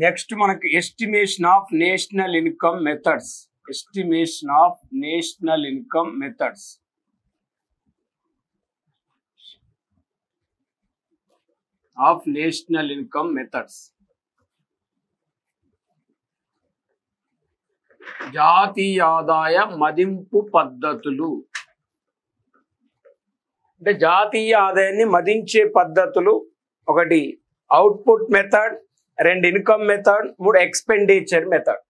Next మనకి estimation of national income methods. Estimation of national income methods. Of national income methods. జాతీయ ఆదాయ మదింపు పద్ధతులు. అంటే జాతీయ ఆదాయాన్ని మదించే పద్ధతులు. ఒకటి అవుట్పుట్ మెథడ్, రెండు ఇన్కమ్ మెథడ్, మూడు ఎక్స్పెండిచర్ మెథడ్.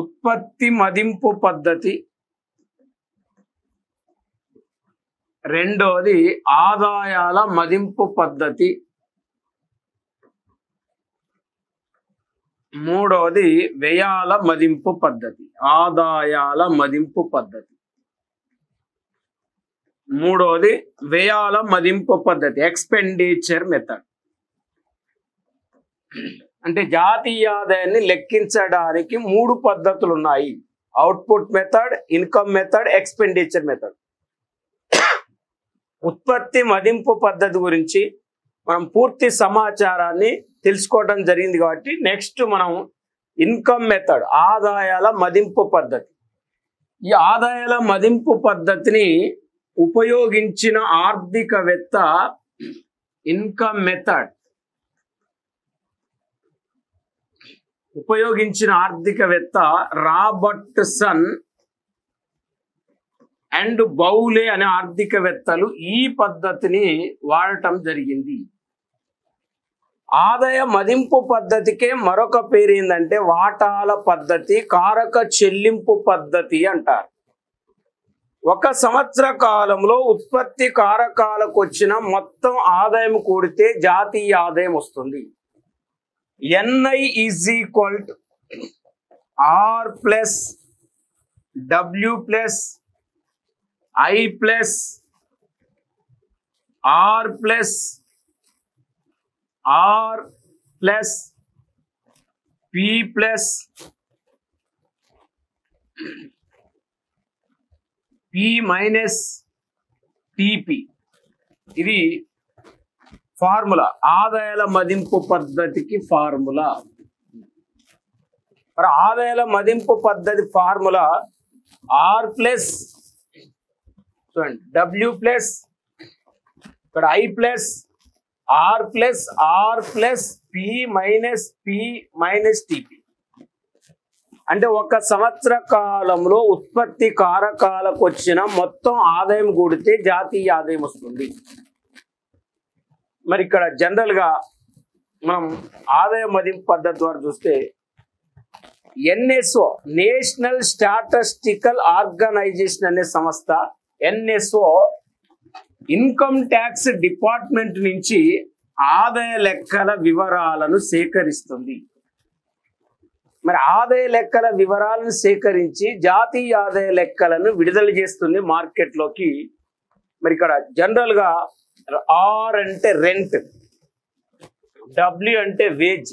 ఉత్పత్తి మదింపు పద్ధతి, రెండోది ఆదాయాల మదింపు పద్ధతి, మూడోది వ్యయాల మదింపు పద్ధతి. ఆదాయాల మదింపు పద్ధతి, మూడోది వ్యయాల మదింపు పద్ధతి, ఎక్స్పెండిచర్ మెథడ్. అంటే జాతీయ ఆదాయాన్ని లెక్కించడానికి మూడు పద్ధతులు ఉన్నాయి. Output method, income method, expenditure method. ఉత్పత్తి మదింపు పద్ధతి గురించి మనం పూర్తి సమాచారాన్ని తెలుసుకోవడం జరిగింది కాబట్టి నెక్స్ట్ మనం ఇన్కమ్ మెథడ్, ఆదాయాల మదింపు పద్ధతి. ఈ ఆదాయాల మదింపు పద్ధతిని ఉపయోగించిన ఆర్థికవేత్త ఇన్కమ్ మెథడ్ ఉపయోగించిన ఆర్థికవేత్త రాబర్ట్సన్ అండ్ బౌలే అనే ఆర్థికవేత్తలు ఈ పద్ధతిని వాడటం జరిగింది. ఆదాయ మదింపు పద్ధతికే మరొక పేరు ఏంటంటే వాటాల పద్ధతి, కారక చెల్లింపు పద్ధతి అంటారు. ఒక సంవత్సర కాలంలో ఉత్పత్తి కారకాలకు వచ్చిన మొత్తం ఆదాయం కూడితే జాతీయ ఆదాయం వస్తుంది. NI is equal to R plus W plus I plus R plus R plus P plus P minus TP. ఇది ఫార్ములా, ఆదాయాల మదింపు పద్ధతికి ఫార్ములా. మరి ఆదాయాల మదింపు పద్ధతి ఫార్ములా R ప్లస్ చూడండి, W ప్లస్ ఇక్కడ I plus R plus R plus P minus TP. అంటే ఒక సంవత్సర కాలంలో ఉత్పత్తి కారకాలకు వచ్చిన మొత్తం ఆదాయం కూడితే జాతీయ ఆదాయం వస్తుంది. మరి ఇక్కడ జనరల్ గా మనం ఆదాయ మదింపు పద్ధతి ద్వారా చూస్తే NSO, నేషనల్ స్టాటిస్టికల్ ఆర్గనైజేషన్ అనే సంస్థ, NSO ఇన్కమ్ ట్యాక్స్ డిపార్ట్మెంట్ నుంచి ఆదాయ లెక్కల వివరాలను సేకరిస్తుంది. మరి ఆదాయ లెక్కల వివరాలను సేకరించి జాతీయ ఆదాయ లెక్కలను విడుదల చేస్తుంది మార్కెట్లోకి. మరి ఇక్కడ జనరల్ గా R అంటే రెంట్, W అంటే వేజ్,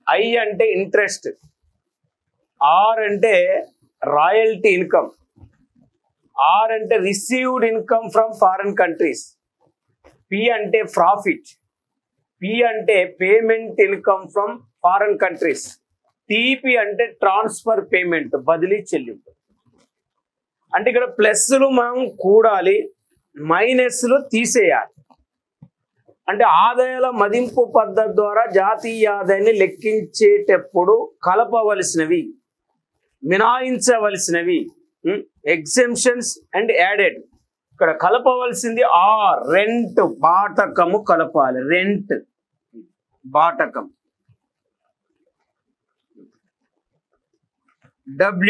I అంటే ఇంట్రెస్ట్, R అంటే రాయల్టీ ఇన్కమ్, R అంటే received income from foreign countries, P అంటే ప్రాఫిట్, P అంటే payment income from foreign countries, TP అంటే ట్రాన్స్ఫర్ పేమెంట్, బదిలీ చెల్లింపు. అంటే ఇక్కడ ప్లస్లు మనం కూడాలి, మైనస్లు తీసేయాలి. అంటే ఆదాయాల మదింపు పద్ధతి ద్వారా జాతీయ ఆదాయాన్ని లెక్కించేటప్పుడు కలపవలసినవి, మినాయించవలసినవి, ఎగ్జెంప్షన్స్ అండ్ యాడెడ్. ఇక్కడ కలపవలసింది R రెంట్, బాటకము కలపాలి. రెంట్, బాటకం.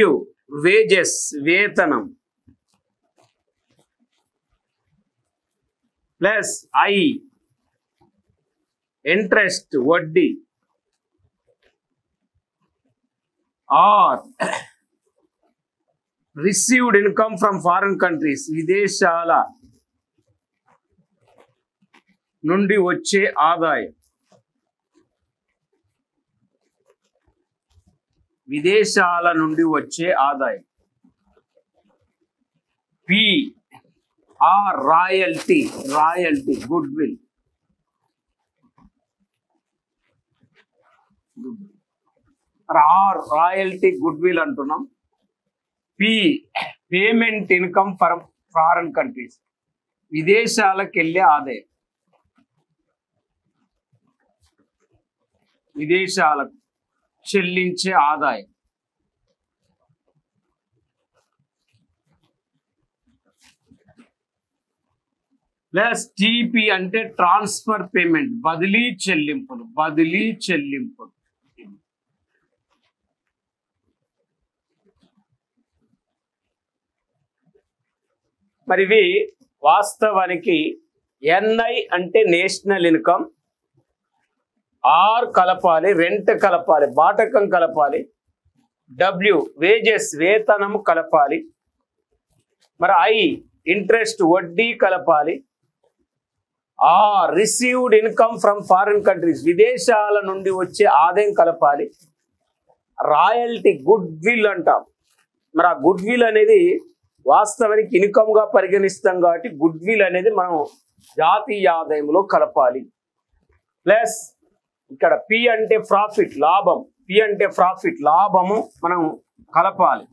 W వేజెస్, వేతనం. ప్లస్ I ఇంట్రెస్ట్, వడ్డీ. R received income from foreign countries, విదేశాల నుండి వచ్చే ఆదాయం. విదేశాల నుండి వచ్చే ఆదాయం. P R royalty, royalty good will. R royalty good will అంటున్నాం. P payment income for foreign countries, విదేశాలకు వెళ్ళే ఆదాయం, విదేశాలకు చెల్లించే ఆదాయం. ప్లస్ టీపీ అంటే ట్రాన్స్ఫర్ పేమెంట్, బదిలీ చెల్లింపులు, బదిలీ చెల్లింపులు. మరి ఇవి వాస్తవానికి ఎన్ఐ అంటే నేషనల్ ఇన్కమ్, ఆర్ కలపాలి, రెంట్ కలపాలి, బాటకం కలపాలి, డబ్ల్యూ వేజెస్ వేతనం కలపాలి, మరి ఐ ఇంట్రెస్ట్ వడ్డీ కలపాలి, or received income from foreign countries విదేశాల నుండి వచ్చే ఆదాయం కలపాలి, రాయల్టీ గుడ్ విల్ అంటాం. మరి ఆ గుడ్ విల్ అనేది వాస్తవానికి ఇన్కమ్ గా పరిగణిస్తాం కాబట్టి గుడ్ విల్ అనేది మనం జాతీయ ఆదాయంలో కలపాలి. ప్లస్ ఇక్కడ పి అంటే ప్రాఫిట్ లాభం, పి అంటే ప్రాఫిట్ లాభము మనం కలపాలి.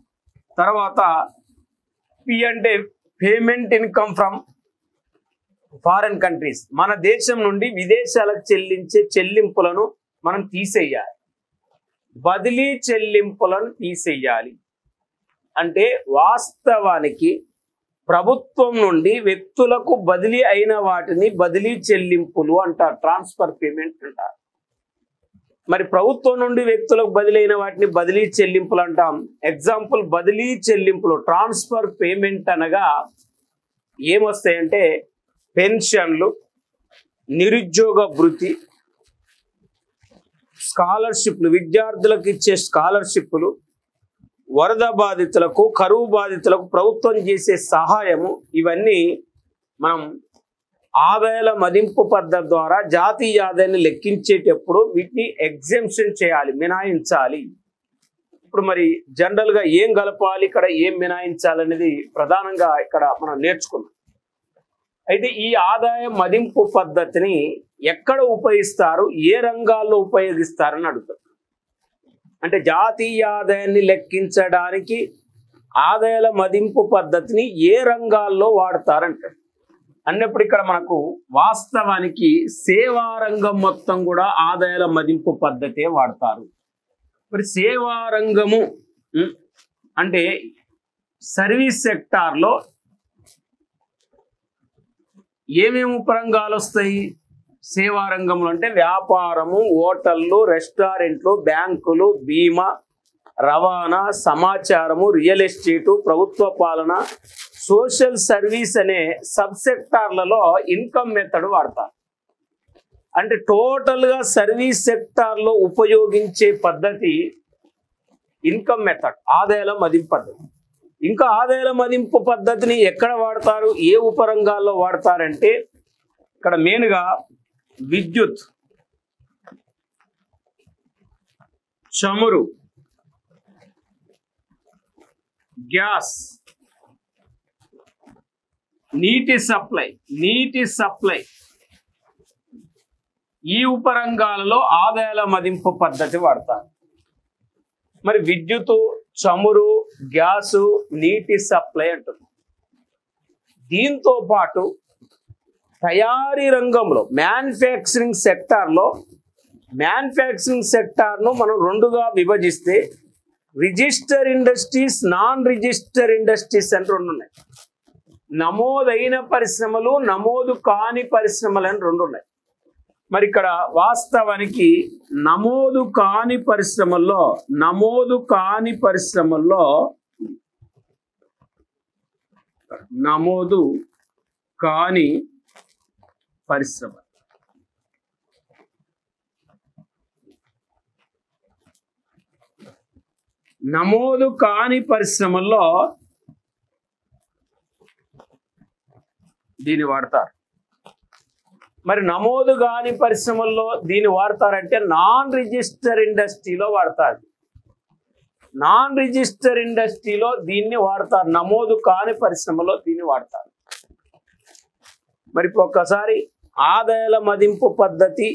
తర్వాత పి అంటే payment income from foreign countries, మన దేశం నుండి విదేశాలకు చెల్లించే చెల్లింపులను మనం తీసేయాలి, బదిలీ చెల్లింపులను తీసేయాలి. అంటే వాస్తవానికి ప్రభుత్వం నుండి వ్యక్తులకు బదిలీ అయిన వాటిని బదిలీ చెల్లింపులు అంటారు, ట్రాన్స్ఫర్ పేమెంట్ అంటారు. మరి ప్రభుత్వం నుండి వ్యక్తులకు బదిలీ అయిన వాటిని బదిలీ చెల్లింపులు అంటాం. ఎగ్జాంపుల్ బదిలీ చెల్లింపులు ట్రాన్స్ఫర్ పేమెంట్ అనగా ఏమొస్తాయంటే పెన్షన్లు, నిరుద్యోగ భృతి, స్కాలర్షిప్లు, విద్యార్థులకు ఇచ్చే స్కాలర్షిప్లు, వరద బాధితులకు, కరువు బాధితులకు ప్రభుత్వం చేసే సహాయము, ఇవన్నీ మనం ఆదాయాల మదింపు పద్ధతి ద్వారా జాతీయ ఆదాయాన్ని లెక్కించేటప్పుడు వీటిని ఎగ్జెంప్షన్ చేయాలి, మినహాయించాలి. ఇప్పుడు మరి జనరల్ గా ఏం కలపాలి, ఇక్కడ ఏం మినహాయించాలనేది ప్రధానంగా ఇక్కడ మనం నేర్చుకున్నాం. అయితే ఈ ఆదాయ మదింపు పద్ధతిని ఎక్కడ ఉపయోగిస్తారు, ఏ రంగాల్లో ఉపయోగిస్తారని అడుగుతారు. అంటే జాతీయ ఆదాయాన్ని లెక్కించడానికి ఆదాయాల మదింపు పద్ధతిని ఏ రంగాల్లో వాడతారంటారు అన్నప్పుడు ఇక్కడ మనకు వాస్తవానికి సేవా రంగం మొత్తం కూడా ఆదాయాల మదింపు పద్ధతే వాడతారు. మరి సేవా రంగము అంటే సర్వీస్ సెక్టార్లో ఏమేమి ఉపరంగాలు వస్తాయి సేవా రంగంలో అంటే వ్యాపారము, హోటళ్ళు, రెస్టారెంట్లు, బ్యాంకులు, బీమా, రవాణా, సమాచారము, రియల్ ఎస్టేటు, ప్రభుత్వ పాలన, సోషల్ సర్వీస్ అనే సబ్ సెక్టార్లలో ఇన్కమ్ మెథడ్ వాడతారు. అంటే టోటల్గా సర్వీస్ సెక్టార్లో ఉపయోగించే పద్ధతి ఇన్కమ్ మెథడ్, ఆదాయాల మదింపు పద్ధతి. ఇంకా ఆదాయాల మదింపు పద్ధతిని ఎక్కడ వాడతారు, ఏ ఉపరంగాల్లో వాడతారంటే ఇక్కడ మెయిన్గా విద్యుత్, చమురు, గ్యాస్, నీటి సప్లై ఈ ఉపరంగాలలో ఆదాయాల మదింపు పద్ధతి వాడతారు. మరి విద్యుత్, చమురు, గ్యాసు, నీటి సప్లై అంటుంది. దీంతో పాటు తయారీ రంగంలో మ్యానుఫ్యాక్చరింగ్ సెక్టార్ను మనం రెండుగా విభజిస్తే register industries, non register industries అని రెండు ఉన్నాయి. నమోదైన పరిశ్రమలు, నమోదు కాని పరిశ్రమలు అని రెండు ఉన్నాయి. మరి ఇక్కడ వాస్తవానికి నమోదు కాని పరిశ్రమల్లో నమోదు కాని పరిశ్రమ పరిశ్రమల్లో దీన్ని వాడతారు. మరి నమోదు కాని పరిశ్రమల్లో దీన్ని వాడతారంటే నాన్ రిజిస్టర్ ఇండస్ట్రీలో వాడతారు. నాన్ రిజిస్టర్ ఇండస్ట్రీలో దీన్ని వాడతారు, నమోదు కాని పరిశ్రమలో దీన్ని వాడతారు. మరి ఇప్పుడు ఒక్కసారి ఆదాయాల మదింపు పద్ధతి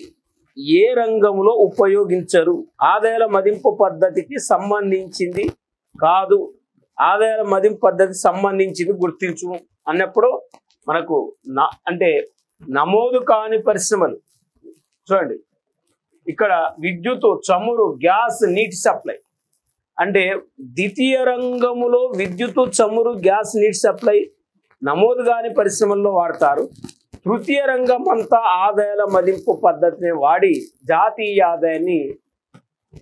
ఏ రంగంలో ఉపయోగించరు, ఆదాయాల మదింపు పద్ధతికి సంబంధించింది కాదు, ఆదాయాల మదింపు పద్ధతికి సంబంధించింది గుర్తించు అన్నప్పుడు మనకు అంటే నమోదు కాని పరిశ్రమలు చూడండి, ఇక్కడ విద్యుత్, చమురు, గ్యాస్, నీటి సప్లై అంటే ద్వితీయ రంగములో విద్యుత్, చమురు, గ్యాస్, నీటి సప్లై నమోదు కాని పరిశ్రమల్లో వాడతారు. తృతీయ రంగం అంతా ఆదాయాల మదింపు పద్ధతిని వాడి జాతీయ ఆదాయాన్ని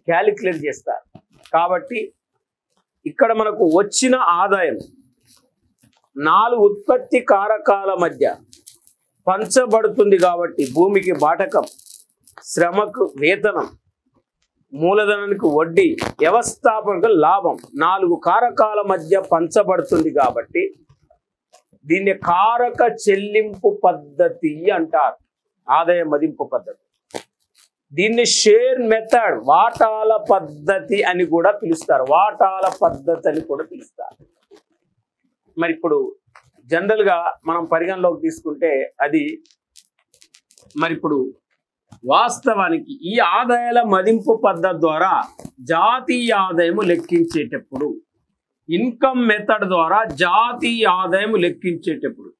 క్యాలిక్యులేట్ చేస్తారు. కాబట్టి ఇక్కడ మనకు వచ్చిన ఆదాయం 4 ఉత్పత్తి కారకాల మధ్య పంచబడుతుంది. కాబట్టి భూమికి బాటకం, శ్రమకు వేతనం, మూలధనానికి వడ్డీ, వ్యవస్థాపక లాభం 4 కారకాల మధ్య పంచబడుతుంది. కాబట్టి దీన్ని కారక చెల్లింపు పద్ధతి అంటారు, ఆదాయ మదింపు పద్ధతి. దీన్ని షేర్ మెథడ్, వాటాల పద్ధతి అని కూడా పిలుస్తారు, వాటాల పద్ధతి అని కూడా పిలుస్తారు. మరి ఇప్పుడు జనరల్ గా మనం పరిగణలోకి తీసుకుంటే అది మరి ఇప్పుడు వాస్తవానికి ఈ ఆదాయాల మదింపు పద్ధతి ద్వారా జాతీయ ఆదాయము లెక్కించేటప్పుడు, ఇన్కమ్ మెథడ్ ద్వారా జాతీయ ఆదాయం లెక్కించేటప్పుడు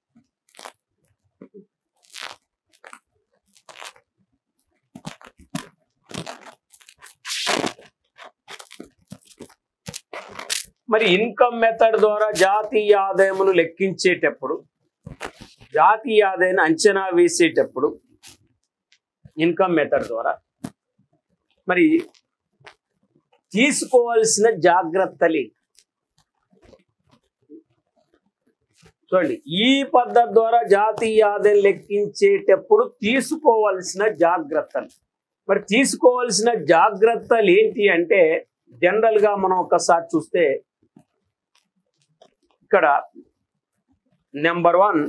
మరి ఇన్కమ్ మెథడ్ ద్వారా జాతీయ ఆదాయమును లెక్కించేటప్పుడు, జాతీయ ఆదాయాన్ని అంచనా వేసేటప్పుడు ఇన్కమ్ మెథడ్ ద్వారా మరి తీసుకోవాల్సిన జాగ్రత్తలు చూడండి. ఈ పద్ధతి ద్వారా జాతీయ ఆదాయం లెక్కించేటప్పుడు తీసుకోవాల్సిన జాగ్రత్తలు, మరి తీసుకోవాల్సిన జాగ్రత్తలు ఏంటి అంటే జనరల్ గా మనం ఒకసారి చూస్తే ఇక్కడ నెంబర్ 1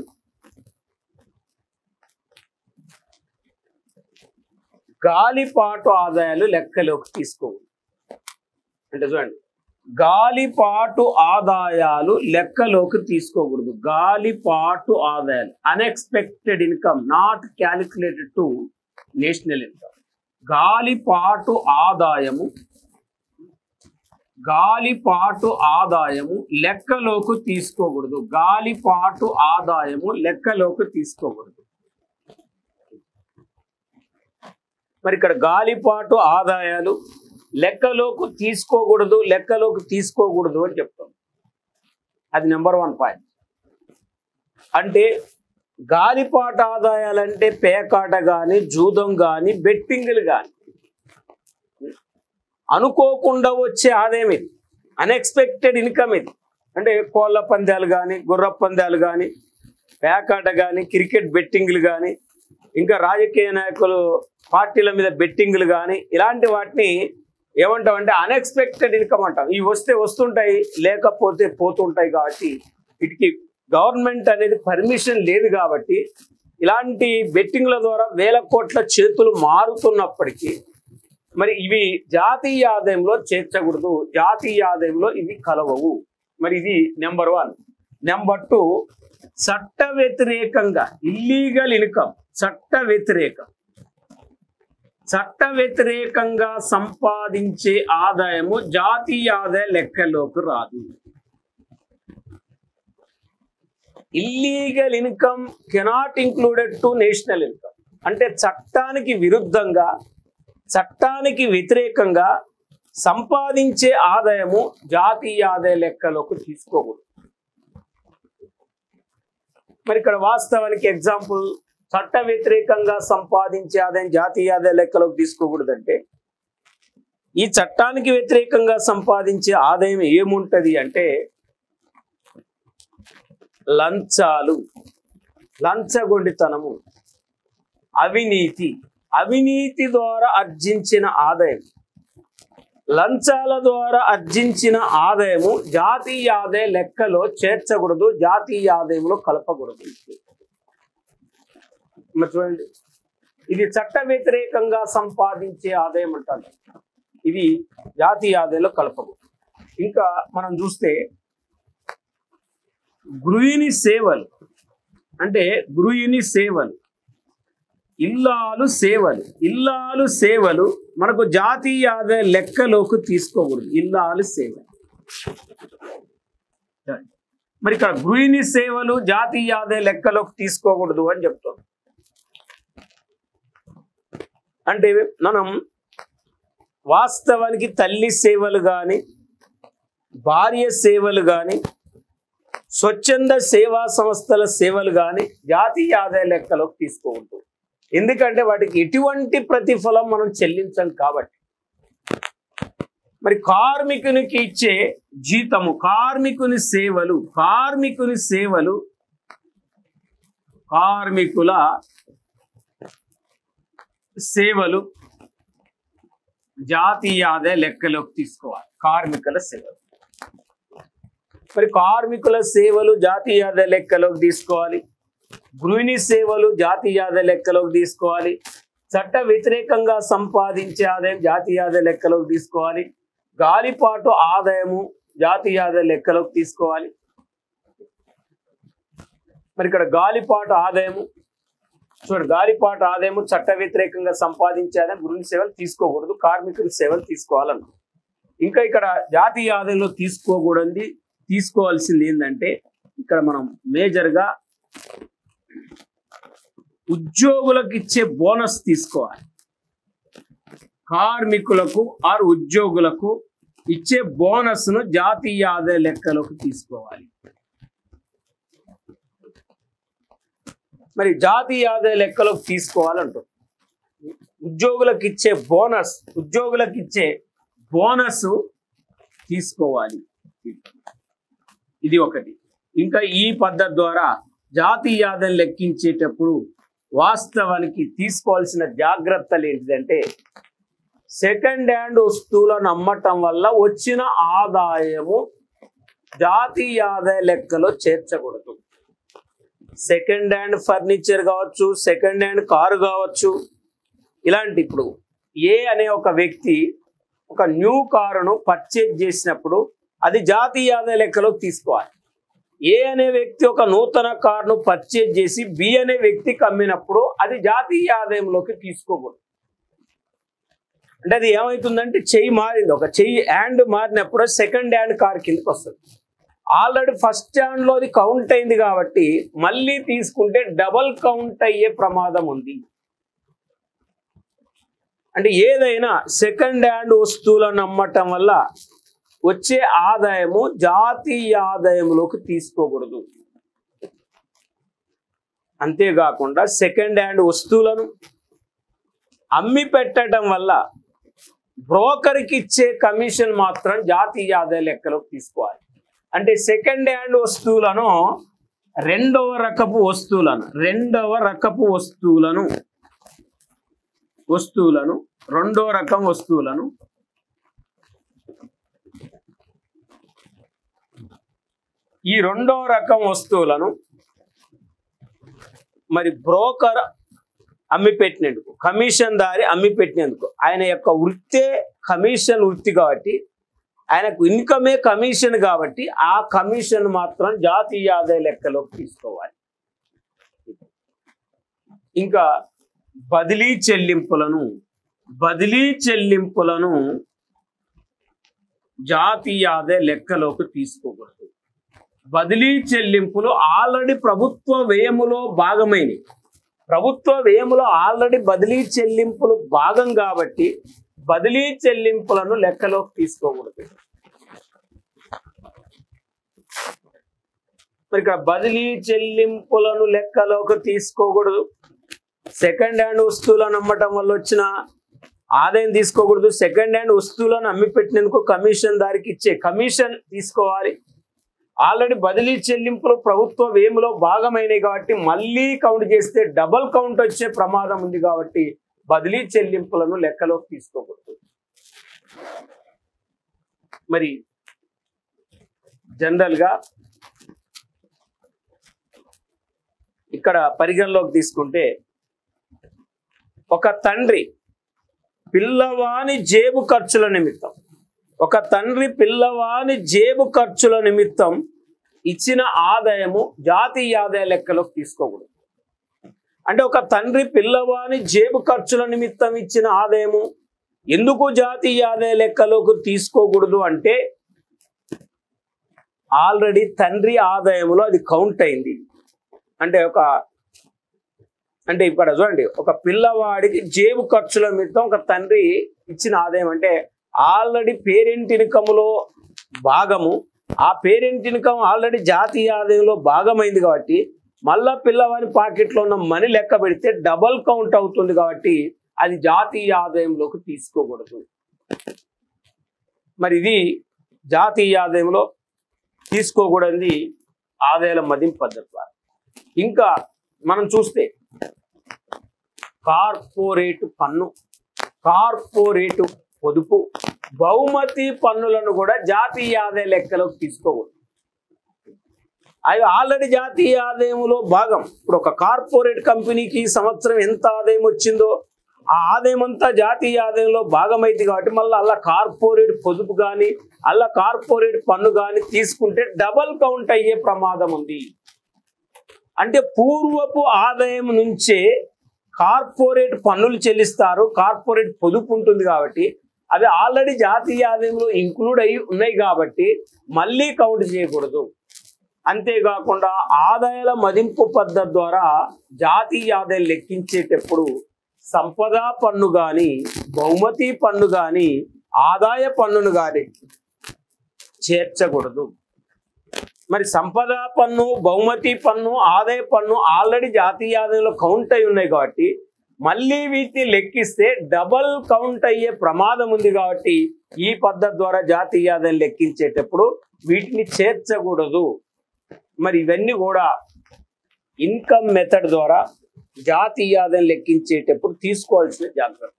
గాలిపాటు ఆదాయాలు లెక్కలోకి తీసుకోవాలి. అంటే చూడండి, గాలిపాటు ఆదాయాలు లెక్కలోకి తీసుకోకూడదు. గాలిపాటు ఆదాయాలు, unexpected income not calculated to national income. గాలిపాటు ఆదాయము, గాలిపాటు ఆదాయము లెక్కలోకి తీసుకోకూడదు. గాలిపాటు ఆదాయము లెక్కలోకి తీసుకోకూడదు. మరి ఇక్కడ గాలిపాటు ఆదాయాలు లెక్కలోకి తీసుకోకూడదు, లెక్కలోకి తీసుకోకూడదు అని చెప్తాం. అది నెంబర్ 1 పాయింట్. అంటే గాలిపాటు ఆదాయాలంటే పేకాట కానీ, జూదం కానీ, బెట్టింగ్లు కానీ, అనుకోకుండా వచ్చే ఆదాయం ఇది, అన్ఎక్స్పెక్టెడ్ ఇన్కమ్ ఇది. అంటే కోళ్ళ పందాలు కానీ, గుర్ర పందాలు కానీ, పేకాట కానీ, క్రికెట్ బెట్టింగ్లు కానీ, ఇంకా రాజకీయ నాయకులు పార్టీల మీద బెట్టింగ్లు కానీ, ఇలాంటి వాటిని ఏమంటాం అంటే అన్ఎక్స్పెక్టెడ్ ఇన్కమ్ అంటాం. ఇవి వస్తే వస్తుంటాయి, లేకపోతే పోతుంటాయి. కాబట్టి వీటికి గవర్నమెంట్ అనేది పర్మిషన్ లేదు. కాబట్టి ఇలాంటి బెట్టింగ్ల ద్వారా వేల కోట్ల చేతులు మారుతున్నప్పటికీ మరి ఇవి జాతీయ ఆదాయంలో చేర్చకూడదు, జాతీయ ఆదాయంలో ఇవి కలవవు. మరి ఇది నెంబర్ 1. నెంబర్ 2 చట్ట వ్యతిరేకంగా, ఇల్లీగల్ ఇన్కమ్, చట్ట వ్యతిరేకం, చట్ట వ్యతిరేకంగా సంపాదించే ఆదాయము జాతీయ ఆదాయ లెక్కలోకి రాదు. Illegal income cannot included to national income. అంటే చట్టానికి విరుద్ధంగా, చట్టానికి వ్యతిరేకంగా సంపాదించే ఆదాయము జాతీయ ఆదాయ లెక్కలోకి తీసుకోకూడదు. మరి ఇక్కడ వాస్తవానికి ఎగ్జాంపుల్, చట్ట వ్యతిరేకంగా సంపాదించే ఆదాయం జాతీయ ఆదాయ లెక్కలోకి తీసుకోకూడదంటే ఈ చట్టానికి వ్యతిరేకంగా సంపాదించే ఆదాయం ఏముంటది అంటే లంచాలు, లంచగొండితనము, అవినీతి, అవినీతి ద్వారా ఆర్జించిన ఆదాయం, లంచాల ద్వారా ఆర్జించిన ఆదాయము జాతీయ ఆదాయ లెక్కలో చేర్చకూడదు, జాతీయ ఆదాయంలో కలపకూడదు. చూడండి, ఇది చట్ట వ్యతిరేకంగా సంపాదించే ఆదాయం అంటారు, ఇది జాతీయ ఆదాయంలో కలపకూడదు. ఇంకా మనం చూస్తే గృహిణి సేవలు అంటే గృహిణి సేవలు, ఇల్లాలు సేవలు మనకు జాతీయ ఆదాయ లెక్కలోకి తీసుకోకూడదు. ఇల్లాలు సేవలు మరి ఇక్కడ గృహిణి సేవలు జాతీయ ఆదాయ లెక్కలోకి తీసుకోకూడదు అని చెప్తాం. అంటే మనం వాస్తవానికి తల్లి సేవలు కానీ, భార్య సేవలు కానీ, స్వచ్ఛంద సేవా సంస్థల సేవలు కానీ జాతీయ ఆదాయ లెక్కలోకి తీసుకోవద్దు. ఎందుకంటే వాటికి ఎటువంటి ప్రతిఫలం మనం చెల్లించాం కాబట్టి. మరి కార్మికునికి ఇచ్చే జీతము, కార్మికుల సేవలు జాతీయ ఆదాయ లెక్కలోకి తీసుకోవాలి. కార్మికుల సేవలు, మరి కార్మికుల సేవలు జాతీయ ఆదాయ లెక్కలోకి తీసుకోవాలి. గృహిణి సేవలు జాతీయ ఆదాయ లెక్కలోకి తీసుకోవాలి. చట్ట వ్యతిరేకంగా సంపాదించే ఆదాయం జాతీయ ఆదాయ లెక్కలోకి తీసుకోవాలి. గాలిపాటు ఆదాయము జాతీయ ఆదాయ లెక్కలోకి తీసుకోవాలి. మరి ఇక్కడ గాలిపాటు ఆదాయము చూడండి, గాలిపాటు ఆదాయము చట్ట వ్యతిరేకంగా సంపాదించే ఆదాయం గృహిణి సేవలు తీసుకోకూడదు, కార్మికుల సేవలు తీసుకోవాలన్న. ఇంకా ఇక్కడ జాతీయ ఆదాయంలో తీసుకోవాల్సింది ఏంటంటే ఇక్కడ మనం మేజర్గా ఉద్యోగులకు ఇచ్చే బోనస్ తీసుకోవాలి. కార్మికులకు ఆరు ఉద్యోగులకు ఇచ్చే బోనస్ ను జాతీయ ఆదాయ లెక్కలోకి తీసుకోవాలి. మరి జాతీయ ఆదాయ లెక్కలోకి తీసుకోవాలంటారు. ఉద్యోగులకు ఇచ్చే బోనస్ తీసుకోవాలి. ఇది ఒకటి. ఇంకా ఈ పద్ధతి ద్వారా జాతీయ ఆదాయం లెక్కించేటప్పుడు వాస్తవానికి తీసుకోవాల్సిన జాగ్రత్తలు ఏంటిదంటే సెకండ్ హ్యాండ్ వస్తువులను అమ్మటం వల్ల వచ్చిన ఆదాయము జాతీయ ఆదాయ లెక్కలో చేర్చకూడదు. సెకండ్ హ్యాండ్ ఫర్నిచర్ కావచ్చు, సెకండ్ హ్యాండ్ కారు కావచ్చు, ఇలాంటి ఇప్పుడు ఏ అనే ఒక వ్యక్తి ఒక న్యూ కారును పర్చేజ్ చేసినప్పుడు అది జాతీయ ఆదాయ లెక్కలోకి తీసుకోవాలి. ఏ అనే వ్యక్తి ఒక నూతన కారును పర్చేజ్ చేసి బి అనే వ్యక్తికి అమ్మినప్పుడు అది జాతీయ ఆదాయంలోకి తీసుకోకూడదు. అంటే అది ఏమవుతుందంటే చెయ్యి మారింది, ఒక చెయ్యి హ్యాండ్ మారినప్పుడు సెకండ్ హ్యాండ్ కార్ కిందకి వస్తుంది. ఆల్రెడీ ఫస్ట్ హ్యాండ్లో అది కౌంట్ అయింది కాబట్టి మళ్ళీ తీసుకుంటే డబల్ కౌంట్ అయ్యే ప్రమాదం ఉంది. అంటే ఏదైనా సెకండ్ హ్యాండ్ వస్తువులను అమ్మటం వల్ల వచ్చే ఆదాయము జాతీయ ఆదాయంలోకి తీసుకోకూడదు. అంతేకాకుండా సెకండ్ హ్యాండ్ వస్తువులను అమ్మి పెట్టడం వల్ల బ్రోకర్కి ఇచ్చే కమిషన్ మాత్రం జాతీయ ఆదాయ లెక్కలోకి తీసుకోవాలి. అంటే సెకండ్ హ్యాండ్ వస్తువులను రెండవ రకపు వస్తువులను రెండో రకం వస్తువులను ఈ రెండో రకం వస్తువులను మరి బ్రోకర్ అమ్మిపెట్టినందుకు, కమిషన్ దారి అమ్మిపెట్టినందుకు, ఆయన యొక్క వృత్తే కమిషన్ వృత్తి కాబట్టి ఆయనకు ఇన్కమే కమిషన్ కాబట్టి ఆ కమిషన్ మాత్రం జాతీయ ఆదాయ లెక్కలోకి తీసుకోవాలి. ఇంకా బదిలీ చెల్లింపులను జాతీయ ఆదాయ లెక్కలోకి తీసుకోకూడదు. బదిలీ చెల్లింపులు ఆల్రెడీ ప్రభుత్వ వ్యయములో భాగమైనవి. ప్రభుత్వ వ్యయములో ఆల్రెడీ బదిలీ చెల్లింపులు భాగం కాబట్టి బదిలీ చెల్లింపులను లెక్కలోకి తీసుకోకూడదు. మరి ఇక్కడ బదిలీ చెల్లింపులను లెక్కలోకి తీసుకోకూడదు. సెకండ్ హ్యాండ్ వస్తువులను అమ్మటం వల్ల వచ్చిన ఆదాయం తీసుకోకూడదు. సెకండ్ హ్యాండ్ వస్తువులను అమ్మి పెట్టినందుకు కమిషన్ దారికి ఇచ్చే కమిషన్ తీసుకోవాలి. ఆల్రెడీ బదిలీ చెల్లింపులు ప్రభుత్వ వ్యయములో భాగమైనవి కాబట్టి మళ్ళీ కౌంట్ చేస్తే డబల్ కౌంట్ వచ్చే ప్రమాదం ఉంది కాబట్టి బదిలీ చెల్లింపులను లెక్కలోకి తీసుకోకూడదు. మరి జనరల్గా ఇక్కడ పరిగణలోకి తీసుకుంటే ఒక తండ్రి పిల్లవాని జేబు ఖర్చుల నిమిత్తం ఒక తండ్రి పిల్లవాని జేబు ఖర్చుల నిమిత్తం ఇచ్చిన ఆదాయము జాతీయ ఆదాయ లెక్కలోకి తీసుకోకూడదు. అంటే ఒక తండ్రి పిల్లవాని జేబు ఖర్చుల నిమిత్తం ఇచ్చిన ఆదాయము ఎందుకు జాతీయ ఆదాయ లెక్కలోకి తీసుకోకూడదు అంటే ఆల్రెడీ తండ్రి ఆదాయంలో అది కౌంట్ అయింది. అంటే ఇక్కడ చూడండి, ఒక పిల్లవాడికి జేబు ఖర్చుల నిమిత్తం ఒక తండ్రి ఇచ్చిన ఆదాయం అంటే ఆల్రెడీ పేరెంట్ ఇన్కమ్లో భాగము, ఆ పేరెంట్ ఇన్కమ్ ఆల్రెడీ జాతీయ ఆదాయంలో భాగమైంది కాబట్టి మళ్ళా పిల్లవాడి పాకెట్లో ఉన్న మనీ లెక్క పెడితే డబల్ కౌంట్ అవుతుంది కాబట్టి అది జాతీయ ఆదాయంలోకి తీసుకోకూడదు. మరి ఇది జాతీయ ఆదాయంలో తీసుకోకూడదు ఆదాయాల మదింపు పద్ధతి ద్వారా. ఇంకా మనం చూస్తే కార్పొరేట్ పన్ను, కార్పొరేట్ పొదుపు, బహుమతి పన్నులను కూడా జాతీయ ఆదాయ లెక్కలోకి తీసుకోకూడదు. అవి ఆల్రెడీ జాతీయ ఆదాయంలో భాగం. ఇప్పుడు ఒక కార్పొరేట్ కంపెనీకి ఈ సంవత్సరం ఎంత ఆదాయం వచ్చిందో ఆ ఆదాయం అంతా జాతీయ ఆదాయంలో భాగమైంది కాబట్టి మళ్ళీ అలా కార్పొరేట్ పొదుపు కానీ అలా కార్పొరేట్ పన్ను కానీ తీసుకుంటే డబల్ కౌంట్ అయ్యే ప్రమాదం ఉంది. అంటే పూర్వపు ఆదాయం నుంచే కార్పొరేట్ పన్నులు చెల్లిస్తారు, కార్పొరేట్ పొదుపు ఉంటుంది కాబట్టి అవి ఆల్రెడీ జాతీయ ఆదాయంలో ఇంక్లూడ్ అయ్యి ఉన్నాయి కాబట్టి మళ్ళీ కౌంట్ చేయకూడదు. అంతేకాకుండా ఆదాయాల మదింపు పద్ధతి ద్వారా జాతీయ ఆదాయం లెక్కించేటప్పుడు సంపద పన్ను కానీ బహుమతి పన్ను కానీ ఆదాయ పన్నును కానీ చేర్చకూడదు. మరి సంపద పన్ను, బహుమతి పన్ను, ఆదాయ పన్ను ఆల్రెడీ జాతీయ ఆదాయంలో కౌంట్ అయి ఉన్నాయి కాబట్టి మళ్ళీ వీటిని లెక్కిస్తే డబల్ కౌంట్ అయ్యే ప్రమాదం ఉంది కాబట్టి ఈ పద్ధతి ద్వారా జాతీయ ఆదాయం లెక్కించేటప్పుడు వీటిని చేర్చకూడదు. మరి ఇవన్నీ కూడా ఇన్కమ్ మెథడ్ ద్వారా జాతీయ ఆదాయం లెక్కించేటప్పుడు తీసుకోవాల్సిన జాగ్రత్త.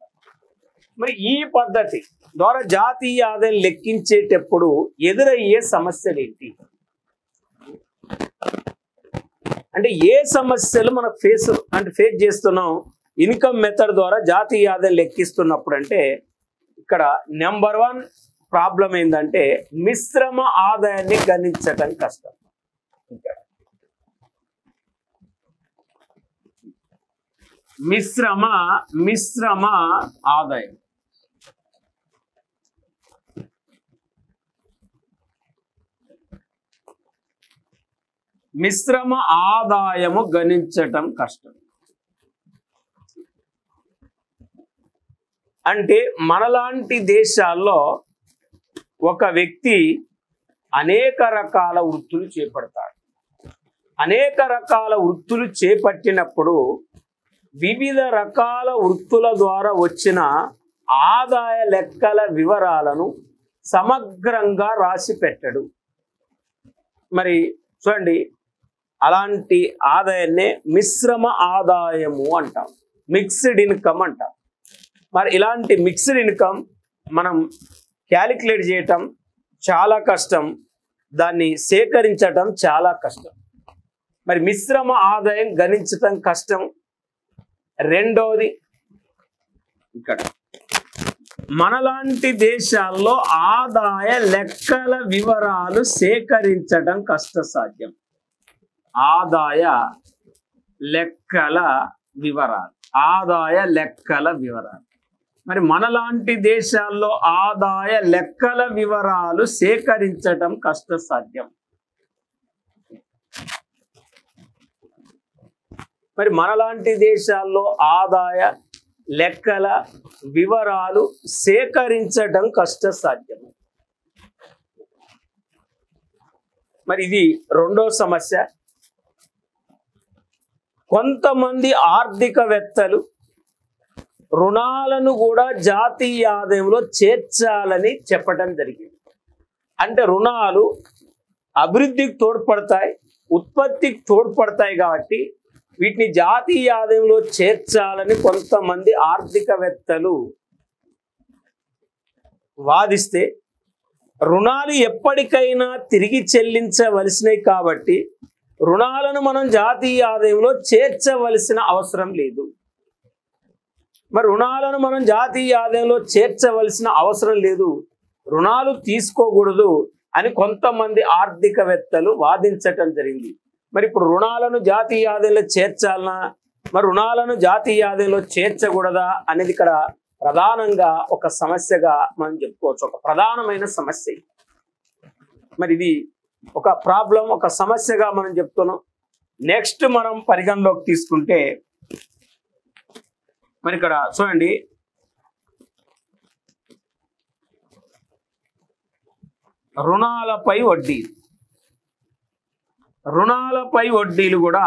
మరి ఈ పద్ధతి ద్వారా జాతీయ ఆదాయం లెక్కించేటప్పుడు ఎదురయ్యే సమస్యలు ఏంటి అంటే ఏ సమస్యలు మనం ఫేస్ చేస్తున్నాం ఇన్కమ్ మెథడ్ ద్వారా జాతీయ ఆదాయం లెక్కిస్తున్నప్పుడు అంటే ఇక్కడ నెంబర్ 1 ప్రాబ్లం ఏంటంటే మిశ్రమ ఆదాయాన్ని గణించటం కష్టం. మిశ్రమ ఆదాయం మిశ్రమ ఆదాయము గణించటం కష్టం. అంటే మనలాంటి దేశాల్లో ఒక వ్యక్తి అనేక రకాల వృత్తులు చేపడతాడు. అనేక రకాల వృత్తులు చేపట్టినప్పుడు వివిధ రకాల వృత్తుల ద్వారా వచ్చిన ఆదాయ లెక్కల వివరాలను సమగ్రంగా రాసి పెట్టడు. మరి చూడండి, అలాంటి ఆదాయాన్నే మిశ్రమ ఆదాయము అంటాం, మిక్స్డ్ ఇన్కమ్ అంటాం. మరి ఇలాంటి మిక్స్డ్ ఇన్కమ్ మనం క్యాలిక్యులేట్ చేయటం చాలా కష్టం, దాన్ని సేకరించటం చాలా కష్టం. మరి మిశ్రమ ఆదాయం గణించటం కష్టం. రెండోది ఇక్కడ మనలాంటి దేశాల్లో ఆదాయ లెక్కల వివరాలు సేకరించడం కష్టసాధ్యం. ఆదాయ లెక్కల వివరాలు మరి మనలాంటి దేశాల్లో ఆదాయ లెక్కల వివరాలు సేకరించడం కష్టసాధ్యం. మరి మనలాంటి దేశాల్లో ఆదాయ లెక్కల వివరాలు సేకరించడం కష్టసాధ్యం. మరి ఇది రెండో సమస్య. కొంతమంది ఆర్థికవేత్తలు రుణాలను కూడా జాతీయ ఆదాయంలో చేర్చాలని చెప్పడం జరిగింది. అంటే రుణాలు అభివృద్ధికి తోడ్పడతాయి, ఉత్పత్తికి తోడ్పడతాయి కాబట్టి వీటిని జాతీయ ఆదాయంలో చేర్చాలని కొంతమంది ఆర్థికవేత్తలు వాదిస్తే, రుణాలు ఎప్పటికైనా తిరిగి చెల్లించవలసినవి కాబట్టి రుణాలను మనం జాతీయ ఆదాయంలో చేర్చవలసిన అవసరం లేదు. మరి రుణాలను మనం జాతీయ ఆదాయంలో చేర్చవలసిన అవసరం లేదు, రుణాలు తీసుకోకూడదు అని కొంతమంది ఆర్థికవేత్తలు వాదించటం జరిగింది. మరి ఇప్పుడు రుణాలను జాతీయ ఆదాయంలో చేర్చాలనా, మరి రుణాలను జాతీయ ఆదాయంలో చేర్చకూడదా అనేది ఇక్కడ ప్రధానంగా ఒక సమస్యగా మనం చెప్పుకోవచ్చు. ఒక ప్రధానమైన సమస్య. మరి ఇది ఒక ప్రాబ్లం, ఒక సమస్యగా మనం చెప్తున్నాం. నెక్స్ట్ మనం పరిగణలోకి తీసుకుంటే మరి ఇక్కడ చూడండి, రుణాలపై వడ్డీ. రుణాలపై వడ్డీలు కూడా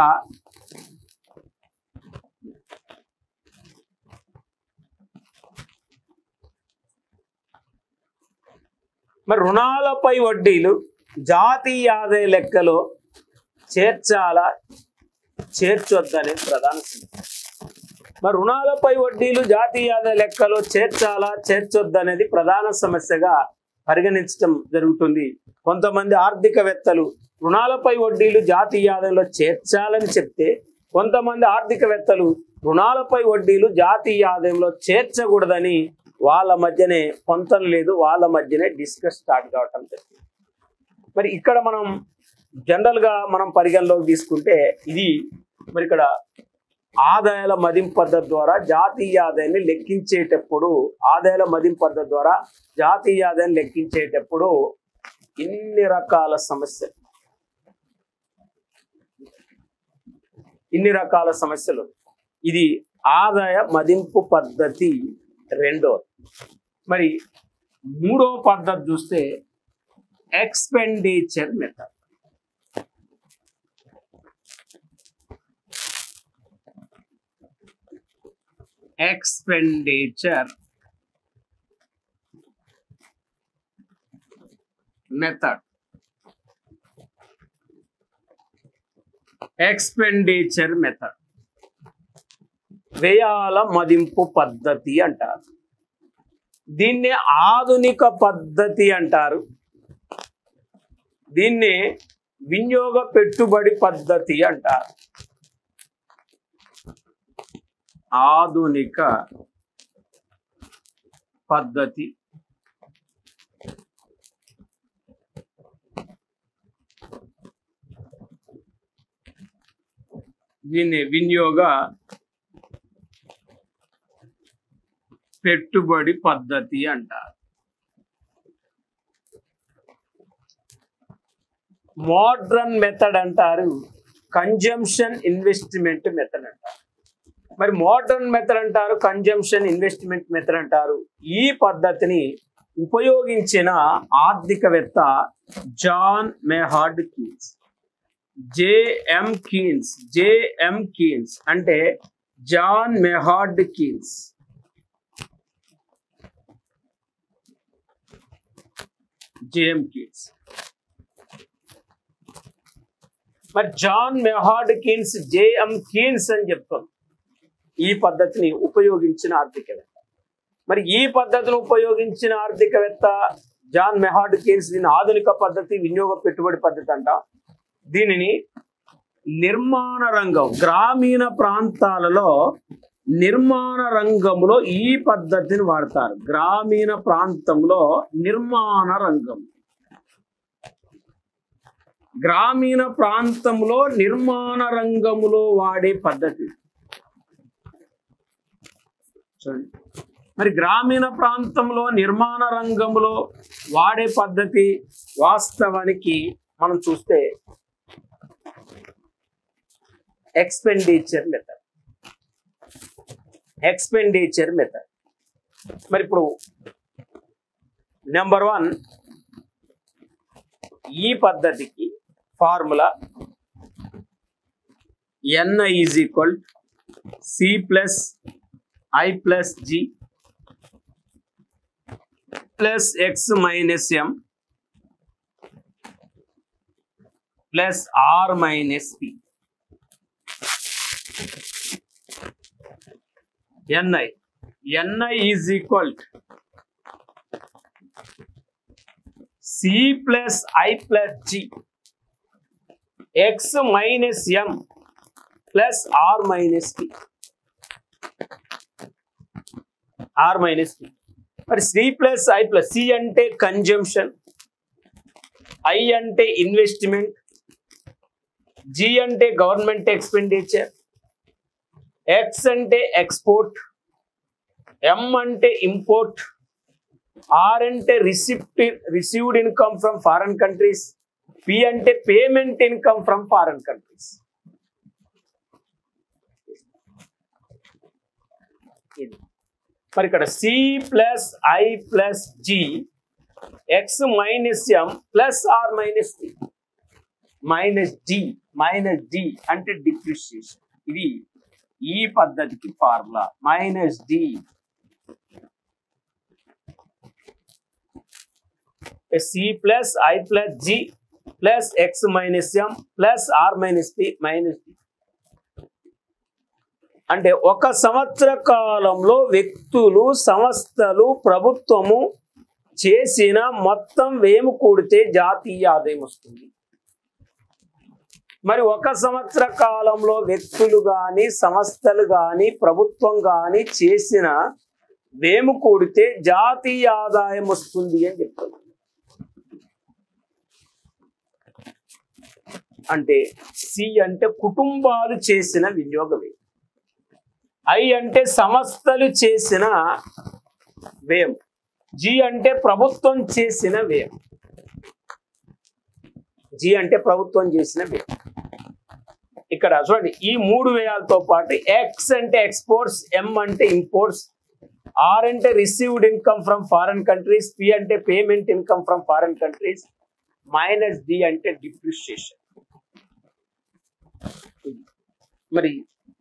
మరి రుణాలపై వడ్డీలు జాతీయ ఆదాయ లెక్కలో చేర్చాలా చేర్చొద్దనేది ప్రధాన సమస్య. మరి రుణాలపై వడ్డీలు జాతీయ ఆదాయ లెక్కలో చేర్చాలా చేర్చొద్దనేది ప్రధాన సమస్యగా పరిగణించడం జరుగుతుంది. కొంతమంది ఆర్థికవేత్తలు రుణాలపై వడ్డీలు జాతీయ ఆదాయంలో చేర్చాలని చెప్తే, కొంతమంది ఆర్థికవేత్తలు రుణాలపై వడ్డీలు జాతీయ ఆదాయంలో చేర్చకూడదని వాళ్ళ మధ్యనే పొంతం లేదు, వాళ్ళ మధ్యనే డిస్కస్ స్టార్ట్ కావటం జరిగింది. మరి ఇక్కడ మనం జనరల్గా మనం పరిగణలోకి తీసుకుంటే ఇది మరి ఇక్కడ ఆదాయాల మదింపు పద్ధతి ద్వారా జాతీయ ఆదాయాన్ని లెక్కించేటప్పుడు, ఆదాయాల మదింపు పద్ధతి ద్వారా జాతీయ ఆదాయాన్ని లెక్కించేటప్పుడు ఇన్ని రకాల సమస్యలు. ఇది ఆదాయ మదింపు పద్ధతి రెండో. మరి మూడో పద్ధతి చూస్తే expenditure method. Expenditure method. Expenditure method వ్యయాల మదింపు పద్ధతి అంటారు. దీన్ని ఆధునిక పద్ధతి అంటారు. దీన్ని వినియోగ పెట్టుబడి పద్ధతి అంటారు. ఆధునిక పద్ధతి, దీన్ని వినియోగ పెట్టుబడి పద్ధతి అంటారు. మోడ్రన్ మెథడ్ అంటారు, కన్జంప్షన్ ఇన్వెస్ట్మెంట్ మెథడ్ అంటారు. మరి మోడ్రన్ మెథడ్ అంటారు, కన్జంప్షన్ ఇన్వెస్ట్మెంట్ మెథడ్ అంటారు. ఈ పద్ధతిని ఉపయోగించిన ఆర్థికవేత్త John Maynard Keynes. J M Keynes అంటే John Maynard Keynes. J M Keynes. మరి John Maynard Keynes, J M Keynes అని చెప్తాం. ఈ పద్ధతిని ఉపయోగించిన ఆర్థికవేత్త. మరి ఈ పద్ధతిని ఉపయోగించిన ఆర్థికవేత్త జాన్ మేహార్డ్ కీన్స్ దీని ఆధునిక పద్ధతి, వినియోగ పెట్టుబడి పద్ధతి అంట. దీనిని నిర్మాణ రంగం, గ్రామీణ ప్రాంతాలలో నిర్మాణ రంగంలో ఈ పద్ధతిని వాడతారు. గ్రామీణ ప్రాంతంలో నిర్మాణ రంగం, గ్రామీణ ప్రాంతంలో నిర్మాణ రంగంలో వాడే పద్ధతి. చూడండి, మరి గ్రామీణ ప్రాంతంలో నిర్మాణ రంగంలో వాడే పద్ధతి వాస్తవానికి మనం చూస్తే ఎక్స్పెండిచర్ మెథడ్. Expenditure method. మరి ఇప్పుడు నెంబర్ 1, ఈ పద్ధతికి formula NI = C + I + G + X - M + R - P. NI = C + I + G X - M + R - P. R - P. మరి C+I+, C అంటే కన్జంప్షన్, I అంటే ఇన్వెస్ట్మెంట్, G అంటే గవర్నమెంట్ ఎక్స్పెండిచర్, X అంటే export, M అంటే import, R అంటే received income from foreign countries, P అంటే payment income from foreign countries. మరి ఇక్కడ C+I+G X - M +R - D -D అంటే డిప్రిషియేషన్. ఇది ఈ పద్ధతికి formula -D. C+I+G X - M +R - D -D. అంటే ఒక సంవత్సర కాలంలో వ్యక్తులు, సంస్థలు, ప్రభుత్వము చేసిన మొత్తం వ్యయం కూడితే జాతీయ ఆదాయం వస్తుంది. మరి ఒక సంవత్సర కాలంలో వ్యక్తులు కానీ, సంస్థలు కానీ, ప్రభుత్వం కానీ చేసిన వ్యయం కూడితే జాతీయ ఆదాయం వస్తుంది అని చెప్తారు. అంటే C అంటే కుటుంబాలు చేసిన వినియోగ వ్యయం, I అంటే సంస్థలు చేసిన వ్యయం, G అంటే ప్రభుత్వం చేసిన వ్యయం. G అంటే ప్రభుత్వం చేసిన వ్యయం. ఇక్కడ చూడండి, ఈ మూడు వ్యయాలతో పాటు X అంటే ఎక్స్పోర్ట్స్, M అంటే ఇంపోర్ట్స్, R అంటే received income from foreign countries, P అంటే payment income from foreign countries, -D అంటే డిప్రిషియేషన్. మరి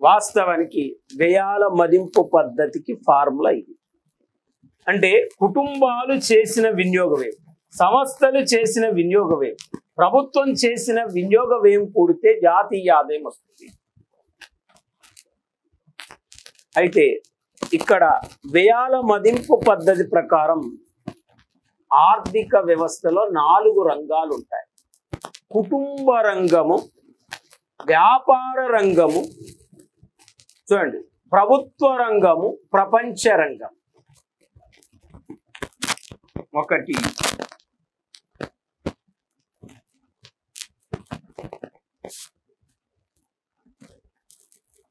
వాస్తవానికి వ్యయాల మదింపు పద్ధతికి ఫార్ములా ఇది. అంటే కుటుంబాలు చేసిన వినియోగ వ్యయం, సంస్థలు చేసిన వినియోగ వ్యయం, ప్రభుత్వం చేసిన వినియోగ వ్యయం కూడితే జాతీయ ఆదాయం వస్తుంది. అయితే ఇక్కడ వ్యయాల మదింపు పద్ధతి ప్రకారం ఆర్థిక వ్యవస్థలో 4 రంగాలు ఉంటాయి. కుటుంబ రంగము, వ్యాపార రంగము, చూడండి, ప్రభుత్వ రంగము, ప్రపంచ రంగం. ఒకటి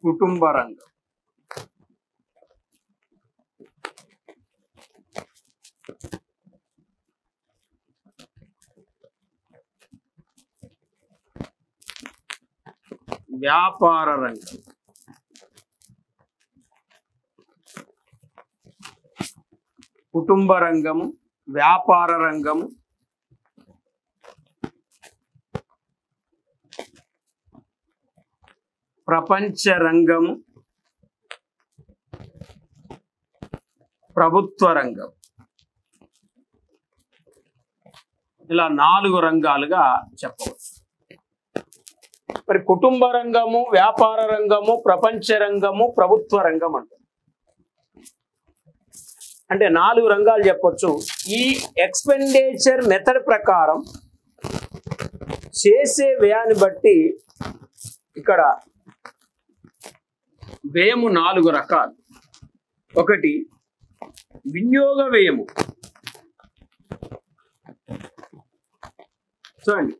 కుటుంబ రంగం, వ్యాపార రంగం, కుటుంబ రంగము, వ్యాపార రంగము, ప్రపంచ రంగము, ప్రభుత్వ రంగం. ఇలా 4 రంగాలుగా చెప్పవచ్చు. మరి కుటుంబ రంగము, వ్యాపార రంగము, ప్రపంచ రంగము, ప్రభుత్వ రంగం అంటారు. అంటే 4 రంగాలు చెప్పొచ్చు. ఈ ఎక్స్పెండిచర్ మెథడ్ ప్రకారం చేసే వ్యయాన్ని బట్టి ఇక్కడ వ్యయము 4 రకాలు. ఒకటి వినియోగ వ్యయము, చూడండి,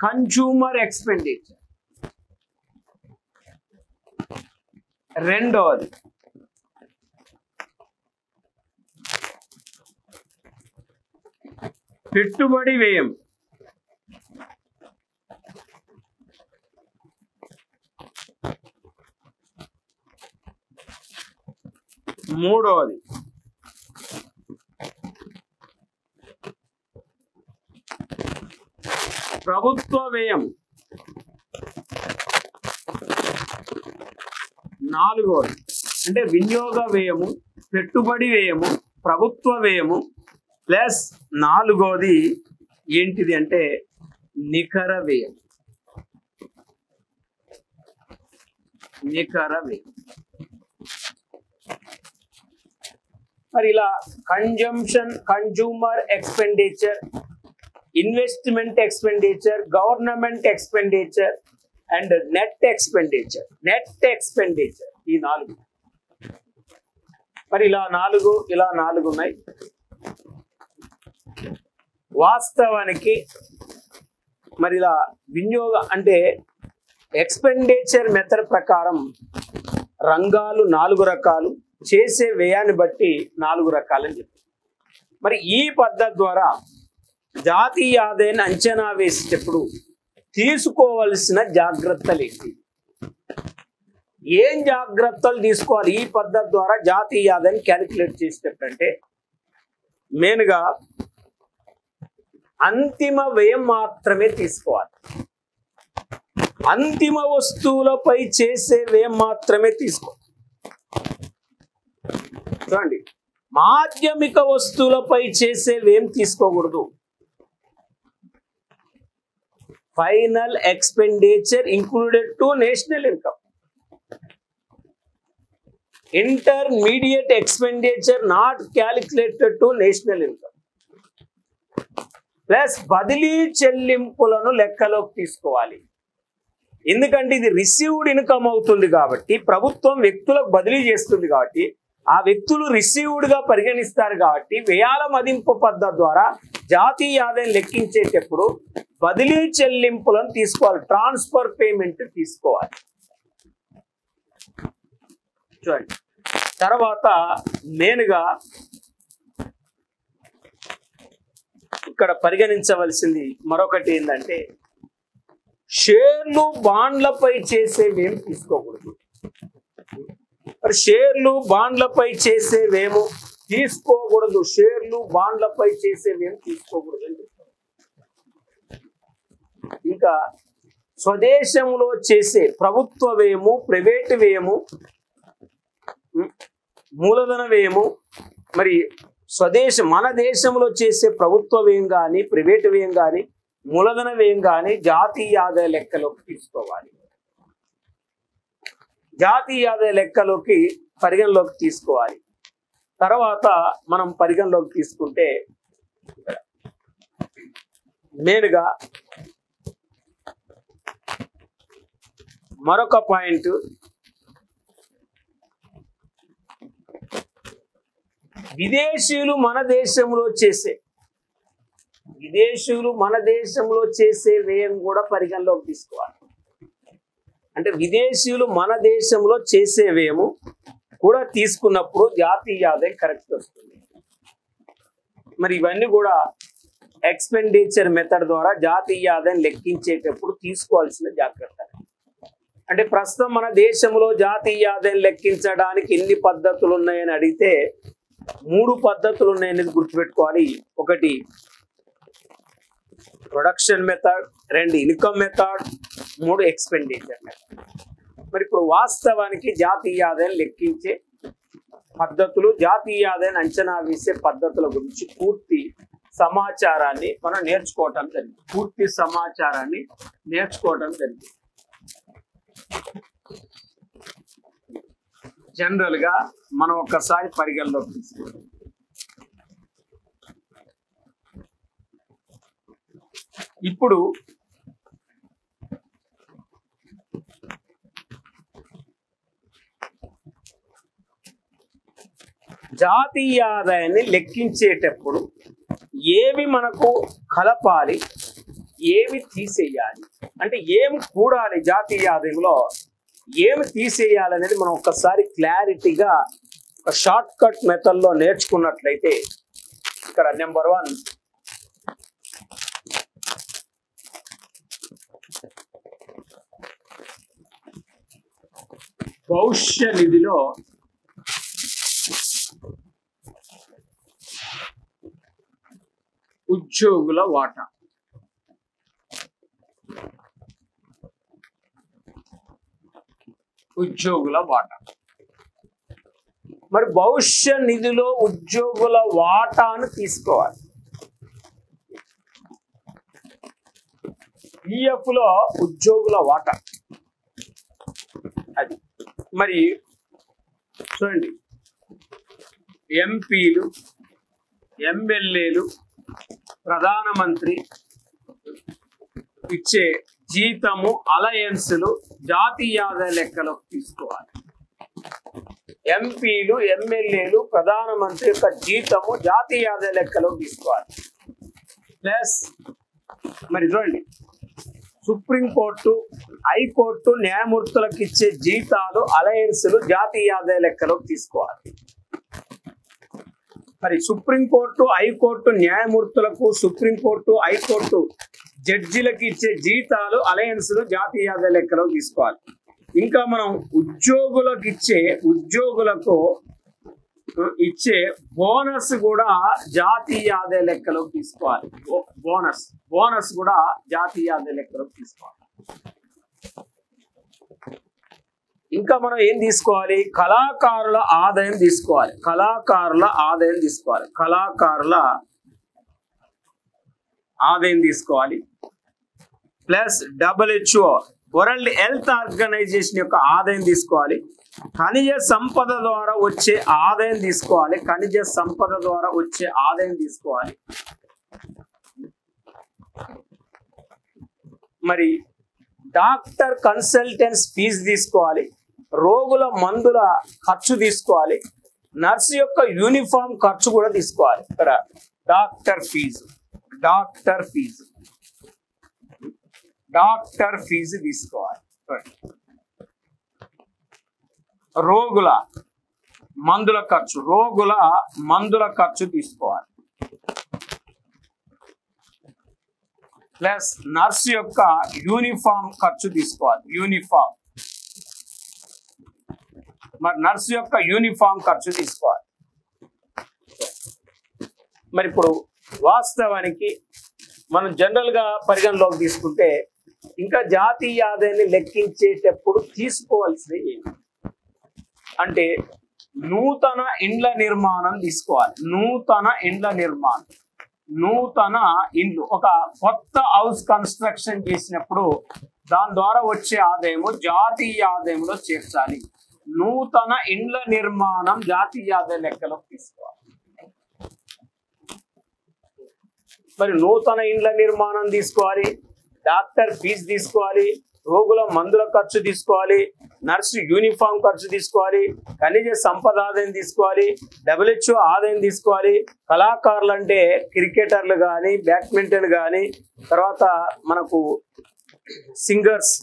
కన్జ్యూమర్ ఎక్స్పెండిచర్. రెండవది పెట్టుబడి వ్యయం. మూడవది ప్రభుత్వ వ్యయం. నాలుగవది అంటే వినియోగ వ్యయము, పెట్టుబడి వ్యయము, ప్రభుత్వ వ్యయము ప్లస్ నాలుగవది ఏంటిది అంటే నికర వ్యయం. నికర వ్యయం. మరి ఇలా consumer expenditure, investment expenditure, government expenditure and net expenditure. ఈ 4. మరి ఇలా 4 ఉన్నాయి. వాస్తవానికి మరి ఇలా వినియోగ అంటే ఎక్స్పెండిచర్ మెథడ్ ప్రకారం రంగాలు 4 రకాలు, చేసే వ్యయాన్ని బట్టి 4 రకాలని చెప్పారు. మరి ఈ పద్ధతి ద్వారా జాతీయ ఆదాయాన్ని అంచనా వేసేటప్పుడు తీసుకోవలసిన జాగ్రత్తలు ఏంటి, ఏం జాగ్రత్తలు తీసుకోవాలి ఈ పద్ధతి ద్వారా జాతీయ ఆదాయాన్ని క్యాలిక్యులేట్ చేసేటప్పుడు అంటే మెయిన్గా అంతిమ వ్యయం మాత్రమే తీసుకోవాలి. అంతిమ వస్తువులపై చేసే వ్యయం మాత్రమే తీసుకోవాలి. చూడండి, మాధ్యమిక వస్తువులపై చేసే వ్యయం తీసుకోకూడదు. Final expenditure included to national income, intermediate expenditure not calculated to national income, plus బదిలీ చెల్లింపులను లెక్కలోకి తీసుకోవాలి. ఎందుకంటే ఇది రిసీవ్డ్ ఇన్కమ్ అవుతుంది కాబట్టి, ప్రభుత్వం వ్యక్తులకు బదిలీ చేస్తుంది కాబట్టి, ఆ వ్యక్తులు రిసీవ్డ్ గా పరిగణిస్తారు కాబట్టి వ్యయాల మదింపు పద్ధతి ద్వారా జాతీయ ఆదాయం లెక్కించేటప్పుడు బదిలీ చెల్లింపులను తీసుకోవాలి, ట్రాన్స్ఫర్ పేమెంట్ తీసుకోవాలి. చూడండి, తర్వాత మెయిన్గా ఇక్కడ పరిగణించవలసింది మరొకటి ఏంటంటే షేర్లు బాండ్లపై చేసే వ్యయం తీసుకోకూడదు. మరి షేర్లు బాండ్లపై చేసే వ్యయం తీసుకోకూడదు, షేర్లు బాండ్లపై చేసే వ్యయం తీసుకోకూడదు అని చెప్తారు. ఇంకా స్వదేశంలో చేసే ప్రభుత్వ వ్యయము, ప్రైవేటు వ్యయము, మూలధన వ్యయము, మరి మన దేశంలో చేసే ప్రభుత్వ వ్యయం కానీ, ప్రైవేటు వ్యయం కానీ, మూలధన వ్యయం కానీ జాతీయ ఆదాయ లెక్కలోకి తీసుకోవాలి. జాతీయ ఆదాయ లెక్కలోకి పరిగణలోకి తీసుకోవాలి. తర్వాత మనం పరిగణలోకి తీసుకుంటే మెయిన్గా మరొక పాయింట్ విదేశీయులు మన దేశంలో చేసే వ్యయం కూడా పరిగణలోకి తీసుకోవాలి. అంటే విదేశీయులు మన దేశంలో చేసే వ్యయము కూడా తీసుకున్నప్పుడు జాతీయ ఆదాయం కరెక్ట్ వస్తుంది. మరి ఇవన్నీ కూడా ఎక్స్పెండిచర్ మెథడ్ ద్వారా జాతీయ ఆదాయం లెక్కించేటప్పుడు తీసుకోవాల్సిన జాగ్రత్తలు. అంటే ప్రస్తుతం మన దేశంలో జాతీయ ఆదాయం లెక్కించడానికి ఎన్ని పద్ధతులు ఉన్నాయని అడిగితే 3 పద్ధతులు ఉన్నాయనేది గుర్తుపెట్టుకోవాలి. ఒకటి production method, 2 income method, 3 expenditure method. మరి ఇప్పుడు వాస్తవానికి జాతీయ ఆదాయం లెక్కించే పద్ధతులు, జాతీయ ఆదాయాన్ని అంచనా వేసే పద్ధతుల గురించి పూర్తి సమాచారాన్ని మనం నేర్చుకోవటం జరిగింది. జనరల్ గా మనం ఒక్కసారి పరిగణలోకి తీసుకుంటాం. ఇప్పుడు జాతీయ ఆదాయాన్ని లెక్కించేటప్పుడు ఏవి మనకు కలపాలి, ఏవి తీసేయాలి, అంటే ఏమి కూడాలి, జాతీయ ఆదాయంలో ఏమి తీసేయాలి అనేది మనం ఒక్కసారి క్లారిటీగా ఒక షార్ట్ కట్ మెథడ్లో నేర్చుకున్నట్లయితే ఇక్కడ నెంబర్ 1 భవిష్య నిధిలో ఉద్యోగుల వాటా. మరి భవిష్య నిధిలో ఉద్యోగుల వాటాను తీసుకోవాలి. ఈఎఫ్ లో ఉద్యోగుల వాటా అది. మరి చూడండి, ఎంపీలు, ఎమ్మెల్యేలు, ప్రధానమంత్రి ఇచ్చే జీతము, అలయన్స్లు జాతీయ ఆదాయ లెక్కలోకి తీసుకోవాలి. ఎంపీలు, ఎమ్మెల్యేలు, ప్రధానమంత్రి యొక్క జీతము జాతీయ ఆదాయ లెక్కలో తీసుకోవాలి. ప్లస్ మరి చూడండి, సుప్రీంకోర్టు, హైకోర్టు న్యాయమూర్తులకు ఇచ్చే జీతాలు, అలయన్సులు జాతీయ ఆదాయ లెక్కలోకి తీసుకోవాలి. మరి సుప్రీంకోర్టు, హైకోర్టు న్యాయమూర్తులకు, సుప్రీంకోర్టు, హైకోర్టు జడ్జిలకు ఇచ్చే జీతాలు, అలయన్సులు జాతీయ ఆదాయ లెక్కలో తీసుకోవాలి. ఇంకా మనం ఉద్యోగులకు ఇచ్చే బోనస్ కూడా జాతీయ ఆదాయ లెక్కలోకి తీసుకోవాలి. బోనస్ కూడా జాతీయ ఆదాయ లెక్కలోకి తీసుకోవాలి. ఇంకా మనం ఏం తీసుకోవాలి? కళాకారుల ఆదాయం తీసుకోవాలి. కళాకారుల ఆదాయం తీసుకోవాలి. Plus WHO world health organization యొక్క ఆదాయం తీసుకోవాలి. ఖనిజ సంపద ద్వారా వచ్చే ఆదాయం తీసుకోవాలి. మరి డాక్టర్ కన్సల్టెంట్స్ ఫీజు తీసుకోవాలి. రోగుల మందుల ఖర్చు తీసుకోవాలి. నర్సు యొక్క యూనిఫామ్ ఖర్చు కూడా తీసుకోవాలి. ఇక్కడ డాక్టర్ ఫీజు తీసుకోవాలి. రోగుల మందుల ఖర్చు తీసుకోవాలి. ప్లస్ నర్సు యొక్క యూనిఫామ్ ఖర్చు తీసుకోవాలి. నర్సు యొక్క యూనిఫామ్ ఖర్చు తీసుకోవాలి. మరి ఇప్పుడు వాస్తవానికి మనం జనరల్ గా పరిగణలోకి తీసుకుంటే ఇంకా జాతీయ ఆదాయాన్ని లెక్కించేటప్పుడు తీసుకోవాల్సినవి ఏమి అంటే నూతన ఇండ్ల నిర్మాణం తీసుకోవాలి. నూతన ఇండ్లు, ఒక కొత్త హౌస్ కన్స్ట్రక్షన్ చేసినప్పుడు దాని ద్వారా వచ్చే ఆదాయము జాతీయ ఆదాయంలో చేర్చాలి. నూతన ఇండ్ల నిర్మాణం జాతీయ ఆదాయ లెక్కలోకి తీసుకోవాలి. మరి నూతన ఇండ్ల నిర్మాణం తీసుకోవాలి, డాక్టర్ ఫీజు తీసుకోవాలి, రోగుల మందుల ఖర్చు తీసుకోవాలి, నర్సు యూనిఫామ్ ఖర్చు తీసుకోవాలి, ఖనిజ సంపద ఆదాయం తీసుకోవాలి, WHO ఆదాయం తీసుకోవాలి. కళాకారులు అంటే క్రికెటర్లు కానీ, బ్యాడ్మింటన్ కానీ, తర్వాత మనకు సింగర్స్,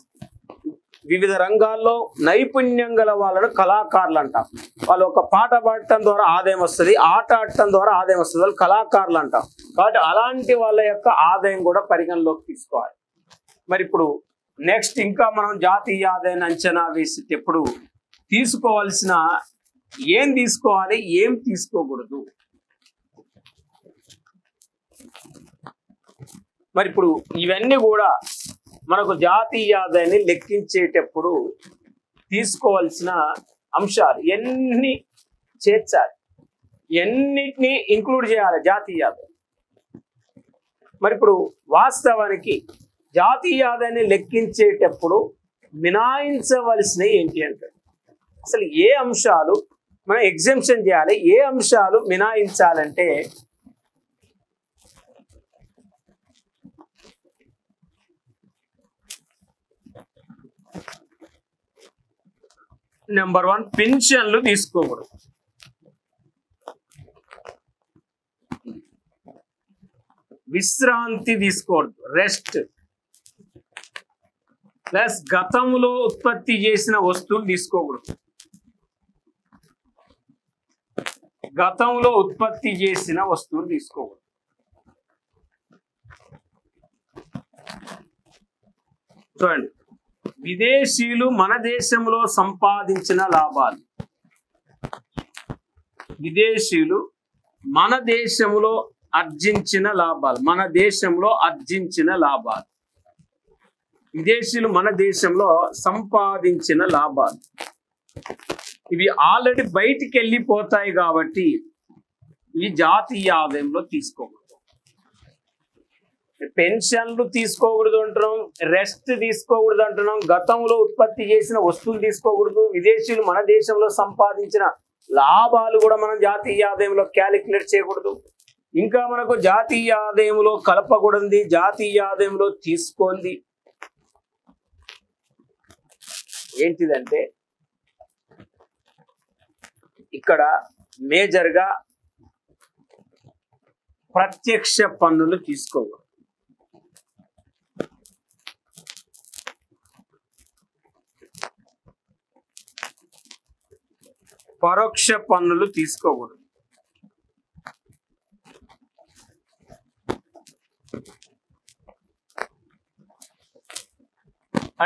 వివిధ రంగాల్లో నైపుణ్యం గల వాళ్ళను కళాకారులు అంటాం. వాళ్ళు ఒక పాట పాడటం ద్వారా ఆదాయం వస్తుంది, ఆట ఆడటం ద్వారా ఆదాయం వస్తుంది, వాళ్ళు కళాకారులు అంటాం. కాబట్టి అలాంటి వాళ్ళ యొక్క ఆదాయం కూడా పరిగణలోకి తీసుకోవాలి. మరి ఇప్పుడు నెక్స్ట్ ఇంకా మనం జాతీయ ఆదాయాన్ని అంచనా వేసేటప్పుడు తీసుకోవాల్సిన ఏం తీసుకోవాలి, ఏం తీసుకోకూడదు. మరి ఇప్పుడు ఇవన్నీ కూడా మనకు జాతీయ ఆదాయాన్ని లెక్కించేటప్పుడు తీసుకోవాల్సిన అంశాలు ఎన్ని చేర్చాలి, ఎన్నిటిని ఇంక్లూడ్ చేయాలి జాతీయ ఆదాయం. మరి ఇప్పుడు వాస్తవానికి జాతీయ ఆదాయాన్ని లెక్కించేటప్పుడు మినాయించవలసినవి ఏంటి అంటే అసలు ఏ అంశాలు మనం ఎగ్జెంప్షన్ చేయాలి, ఏ అంశాలు మినాయించాలంటే నెంబర్ 1 పెన్షన్లు తీసుకోకూడదు. విశ్రాంతి తీసుకోకూడదు, రెస్ట్. ప్లస్ గతంలో ఉత్పత్తి చేసిన వస్తువులు తీసుకోకూడదు. చూడండి, విదేశీయులు మన దేశంలో సంపాదించిన లాభాలు, విదేశీయులు మన దేశంలో ఆర్జించిన లాభాలు, విదేశీయులు మన దేశంలో సంపాదించిన లాభాలు ఇవి ఆల్రెడీ బయటికి వెళ్ళిపోతాయి కాబట్టి ఇవి జాతీయ ఆదాయంలో తీసుకోకూడదు. పెన్షన్లు తీసుకోకూడదు అంటున్నాం, రెస్ట్ తీసుకోకూడదు అంటున్నాం, గతంలో ఉత్పత్తి చేసిన వస్తువులు తీసుకోకూడదు, విదేశీయులు మన దేశంలో సంపాదించిన లాభాలు కూడా మనం జాతీయ ఆదాయంలో క్యాలిక్యులేట్ చేయకూడదు. ఇంకా మనకు జాతీయ ఆదాయంలో కలపకూడదు, జాతీయ ఆదాయంలో తీసుకోండి ఏంటిదంటే ఇక్కడ మేజర్గా ప్రత్యక్ష పన్నులు తీసుకోకూడదు. పరోక్ష పన్నులు తీసుకోకూడదు.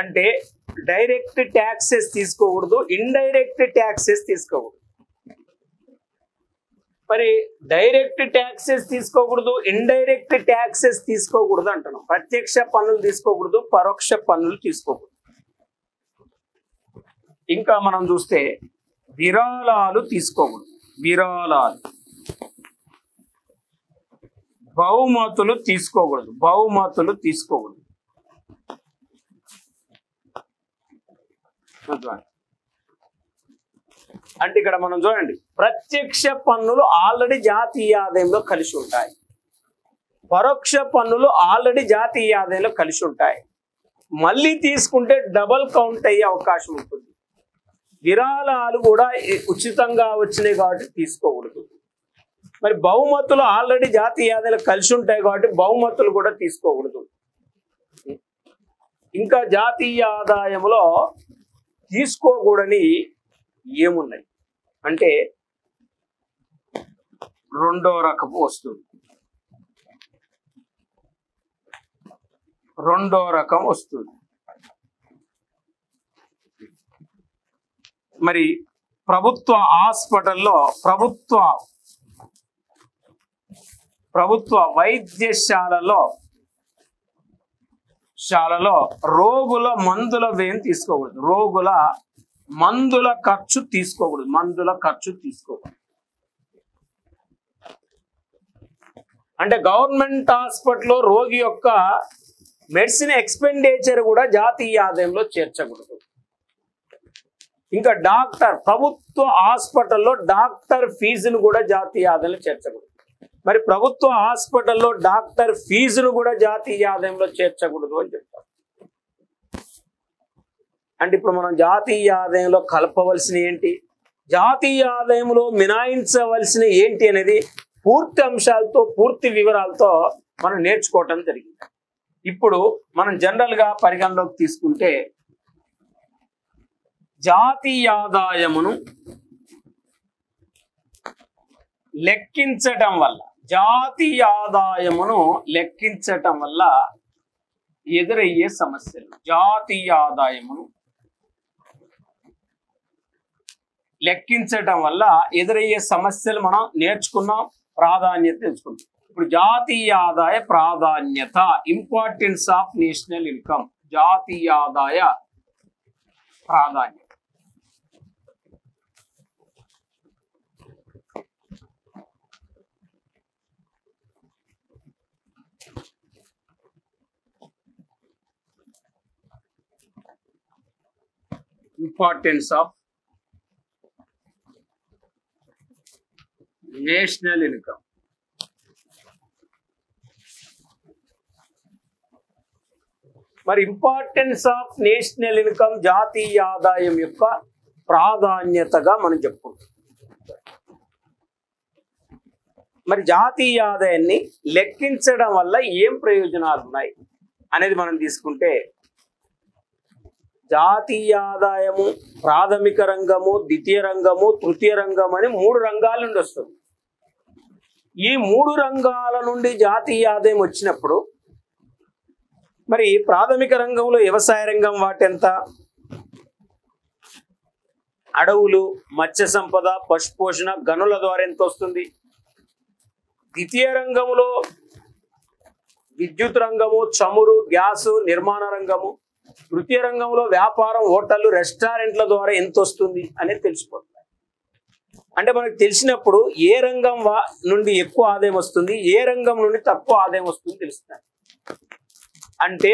అంటే డైరెక్ట్ ట్యాక్సెస్ తీసుకోకూడదు, ఇండైరెక్ట్ ట్యాక్సెస్ తీసుకోకూడదు. మరి డైరెక్ట్ ట్యాక్సెస్ తీసుకోకూడదు, ఇండైరెక్ట్ ట్యాక్సెస్ తీసుకోకూడదు అంటున్నాం. ప్రత్యక్ష పన్నులు తీసుకోకూడదు, పరోక్ష పన్నులు తీసుకోకూడదు. ఇంకా మనం చూస్తే విరాళాలు తీసుకోకూడదు. విరాళాలు, బహుమతులు తీసుకోకూడదు. బహుమతులు తీసుకోకూడదు. అంటే ఇక్కడ మనం చూడండి, ప్రత్యక్ష పన్నులు ఆల్రెడీ జాతీయ ఆదాయంలో కలిసి ఉంటాయి. పరోక్ష పన్నులు ఆల్రెడీ జాతీయ ఆదాయంలో కలిసి ఉంటాయి. మళ్ళీ తీసుకుంటే డబల్ కౌంట్ అయ్యే అవకాశం ఉంటుంది. విరాళాలు కూడా ఉచితంగా వచ్చినాయి కాబట్టి తీసుకోకూడదు. మరి బహుమతులు ఆల్రెడీ జాతీయ ఆదాయంలో కలిసి ఉంటాయి కాబట్టి బహుమతులు కూడా తీసుకోకూడదు. ఇంకా జాతీయ ఆదాయంలో తీసుకోకూడని ఏమున్నాయి అంటే రెండో రకపు వస్తుంది. రెండో రకం వస్తుంది. మరి ప్రభుత్వ హాస్పిటల్లో ప్రభుత్వ వైద్యశాలలో రోగుల మందుల వ్యయం తీసుకోకూడదు. రోగుల మందుల ఖర్చు తీసుకోకూడదు. మందుల ఖర్చు తీసుకోకూడదు. అంటే గవర్నమెంట్ హాస్పిటల్లో రోగి యొక్క మెడిసిన్ ఎక్స్పెండిచర్ కూడా జాతీయ ఆదాయంలో చేర్చకూడదు. ఇంకా ప్రభుత్వ హాస్పిటల్లో డాక్టర్ ఫీజును కూడా జాతీయ ఆదాయంలో చేర్చకూడదు. మరి ప్రభుత్వ హాస్పిటల్లో డాక్టర్ ఫీజును కూడా జాతీయ ఆదాయంలో చేర్చకూడదు అని చెప్తారు. అంటే ఇప్పుడు మనం జాతీయ ఆదాయంలో కలపవలసిన ఏంటి, జాతీయ ఆదాయంలో మినాయించవలసిన ఏంటి అనేది పూర్తి అంశాలతో పూర్తి వివరాలతో మనం నేర్చుకోవటం జరిగింది. ఇప్పుడు మనం జనరల్గా పరిగణలోకి తీసుకుంటే జాతీయ ఆదాయమును లెక్కించటం వల్ల ఎదురయ్యే సమస్యలు. జాతీయ ఆదాయమును లెక్కించటం వల్ల ఎదురయ్యే సమస్యలు మనం నేర్చుకున్నాం, ప్రాధాన్యత తెలుసుకున్నాం. ఇప్పుడు జాతీయ ఆదాయ ప్రాధాన్యత, ఇంపార్టెన్స్ ఆఫ్ నేషనల్ ఇన్కమ్. జాతీయ ఆదాయ ప్రాధాన్యత. Importance of national income. మరి ఇంపార్టెన్స్ ఆఫ్ నేషనల్ ఇన్కమ్ జాతీయ ఆదాయం యొక్క ప్రాధాన్యతగా మనం చెప్పుకుంటాం. మరి జాతీయ ఆదాయాన్ని లెక్కించడం వల్ల ఏం ప్రయోజనాలు ఉన్నాయి అనేది మనం తీసుకుంటే, జాతీయ ఆదాయము ప్రాథమిక రంగము, ద్వితీయ రంగము, తృతీయ రంగం అని 3 రంగాల నుండి వస్తుంది. ఈ 3 రంగాల నుండి జాతీయ ఆదాయం వచ్చినప్పుడు మరి ప్రాథమిక రంగంలో వ్యవసాయ రంగం వాటెంత, అడవులు, మత్స్య సంపద, పశుపోషణ, గనుల ద్వారా ఎంత వస్తుంది. ద్వితీయ రంగంలో విద్యుత్ రంగము, చమురు, గ్యాసు, నిర్మాణ రంగము. తృతీయ రంగంలో వ్యాపారం, హోటళ్లు, రెస్టారెంట్ల ద్వారా ఎంత వస్తుంది అనేది తెలిసిపోతుంది. అంటే మనకు తెలిసినప్పుడు ఏ రంగం నుండి ఎక్కువ ఆదాయం వస్తుంది, ఏ రంగం నుండి తక్కువ ఆదాయం వస్తుంది తెలుస్తుంది. అంటే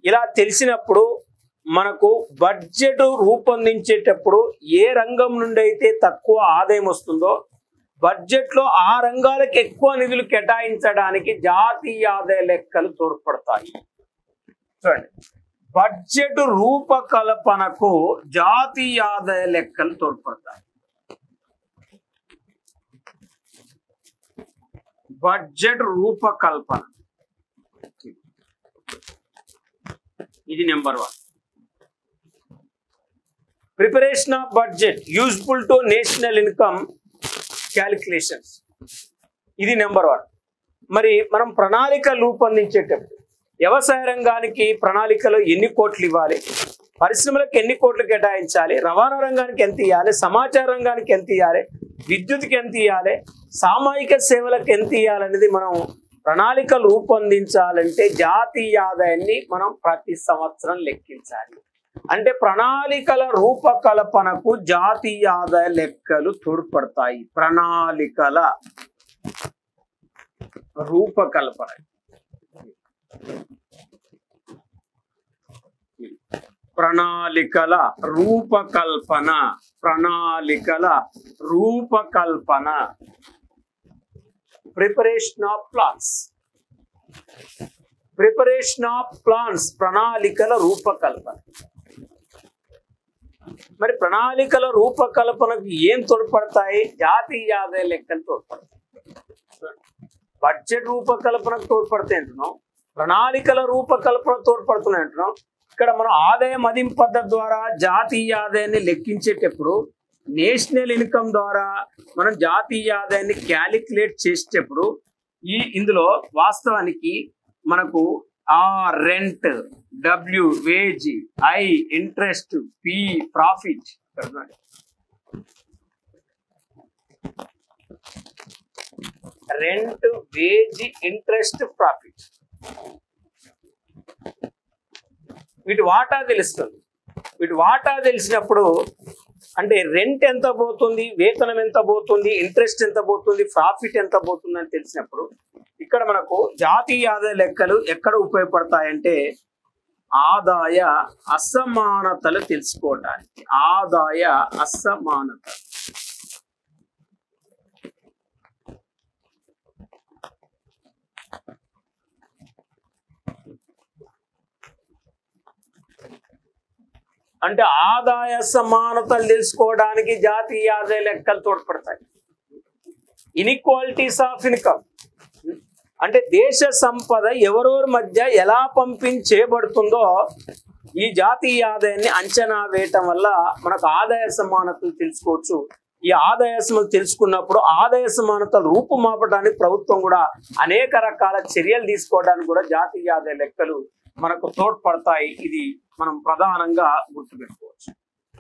ఇలా తెలిసినప్పుడు మనకు బడ్జెట్ రూపొందించేటప్పుడు ఏ రంగం నుండి అయితే తక్కువ ఆదాయం వస్తుందో బడ్జెట్లో ఆ రంగాలకు ఎక్కువ నిధులు కేటాయించడానికి జాతీయ ఆదాయ లెక్కలు తోడ్పడతాయి. చూడండి, బడ్జెట్ రూపకల్పనకు జాతీయ ఆదాయ లెక్కలు తోడ్పడతాయి. బడ్జెట్ రూపకల్పన. ఇది number 1. Preparation of budget useful to national income calculations. ఇది నెంబర్ 1. మరి మనం ప్రణాళిక రూపొందించేటప్పుడు వ్యవసాయ రంగానికి ప్రణాళికలో ఎన్ని కోట్లు ఇవ్వాలి, పరిశ్రమలకు ఎన్ని కోట్లు కేటాయించాలి, రవాణా రంగానికి ఎంత ఇవ్వాలి, సమాచార రంగానికి ఎంత ఇవ్వాలి, విద్యుత్కి ఎంత ఇవ్వాలి, సామాజిక సేవలకు ఎంత ఇవ్వాలనేది మనం ప్రణాళికలు రూపొందించాలంటే జాతీయ ఆదాయాన్ని మనం ప్రతి సంవత్సరం లెక్కించాలి. అంటే ప్రణాళికల రూపకల్పనకు జాతీయ ఆదాయ లెక్కలు తోడ్పడతాయి. ప్రణాళికల రూపకల్పన, ప్రణాళికల రూపకల్పన, ప్రణాళికల రూపకల్పన. Preparation of plans, preparation of plans, ప్రణాళికల రూపకల్పన. మరి ప్రణాళికల రూపకల్పనకు ఏం తోడ్పడతాయి? జాతీయ ఆదాయ లెక్కలు తోడ్పడతాయి. బడ్జెట్ రూపకల్పనకు తోడ్పడతాయి అంటున్నాం, ప్రణాళికల రూపకల్పన తోడ్పడుతున్నాయి అంటున్నాం. ఇక్కడ మనం ఆదాయ మదింపు పద్ధతి ద్వారా జాతీయ ఆదాయాన్ని లెక్కించేటప్పుడు, నేషనల్ ఇన్కమ్ ద్వారా మనం జాతీయ ఆదాయాన్ని క్యాలిక్యులేట్ చేసేటప్పుడు ఇందులో వాస్తవానికి మనకు rent, W wage, I interest, P profit. Rent, wage, interest, profit, వీటి వాటా తెలుస్తుంది. వీటి వాటా తెలిసినప్పుడు అంటే రెంట్ ఎంత పోతుంది, వేతనం ఎంత పోతుంది, ఇంట్రెస్ట్ ఎంత పోతుంది, ప్రాఫిట్ ఎంత పోతుంది అని తెలిసినప్పుడు ఇక్కడ మనకు జాతీయ ఆదాయ లెక్కలు ఎక్కడ ఉపయోగపడతాయంటే ఆదాయ అసమానతలు తెలుసుకోవడానికి. ఆదాయ అసమానత, అంటే ఆదాయ సమానతలు తెలుసుకోవడానికి జాతీయ ఆదాయ లెక్కలు తోడ్పడతాయి. ఇన్ఈక్వాలిటీస్ ఆఫ్ ఇన్కమ్ అంటే దేశ సంపద ఎవరెవరి మధ్య ఎలా పంపించేయబడుతుందో ఈ జాతీయ ఆదాయాన్ని అంచనా వేయటం వల్ల మనకు ఆదాయ సమానతలు తెలుసుకోవచ్చు. ఈ ఆదాయ సమానతలు తెలుసుకున్నప్పుడు ఆదాయ సమానతలు రూపుమాపడానికి ప్రభుత్వం కూడా అనేక రకాల చర్యలు తీసుకోవడానికి కూడా జాతీయ ఆదాయ లెక్కలు మనకు తోడ్పడతాయి. ఇది మనం ప్రధానంగా గుర్తుపెట్టుకోవచ్చు.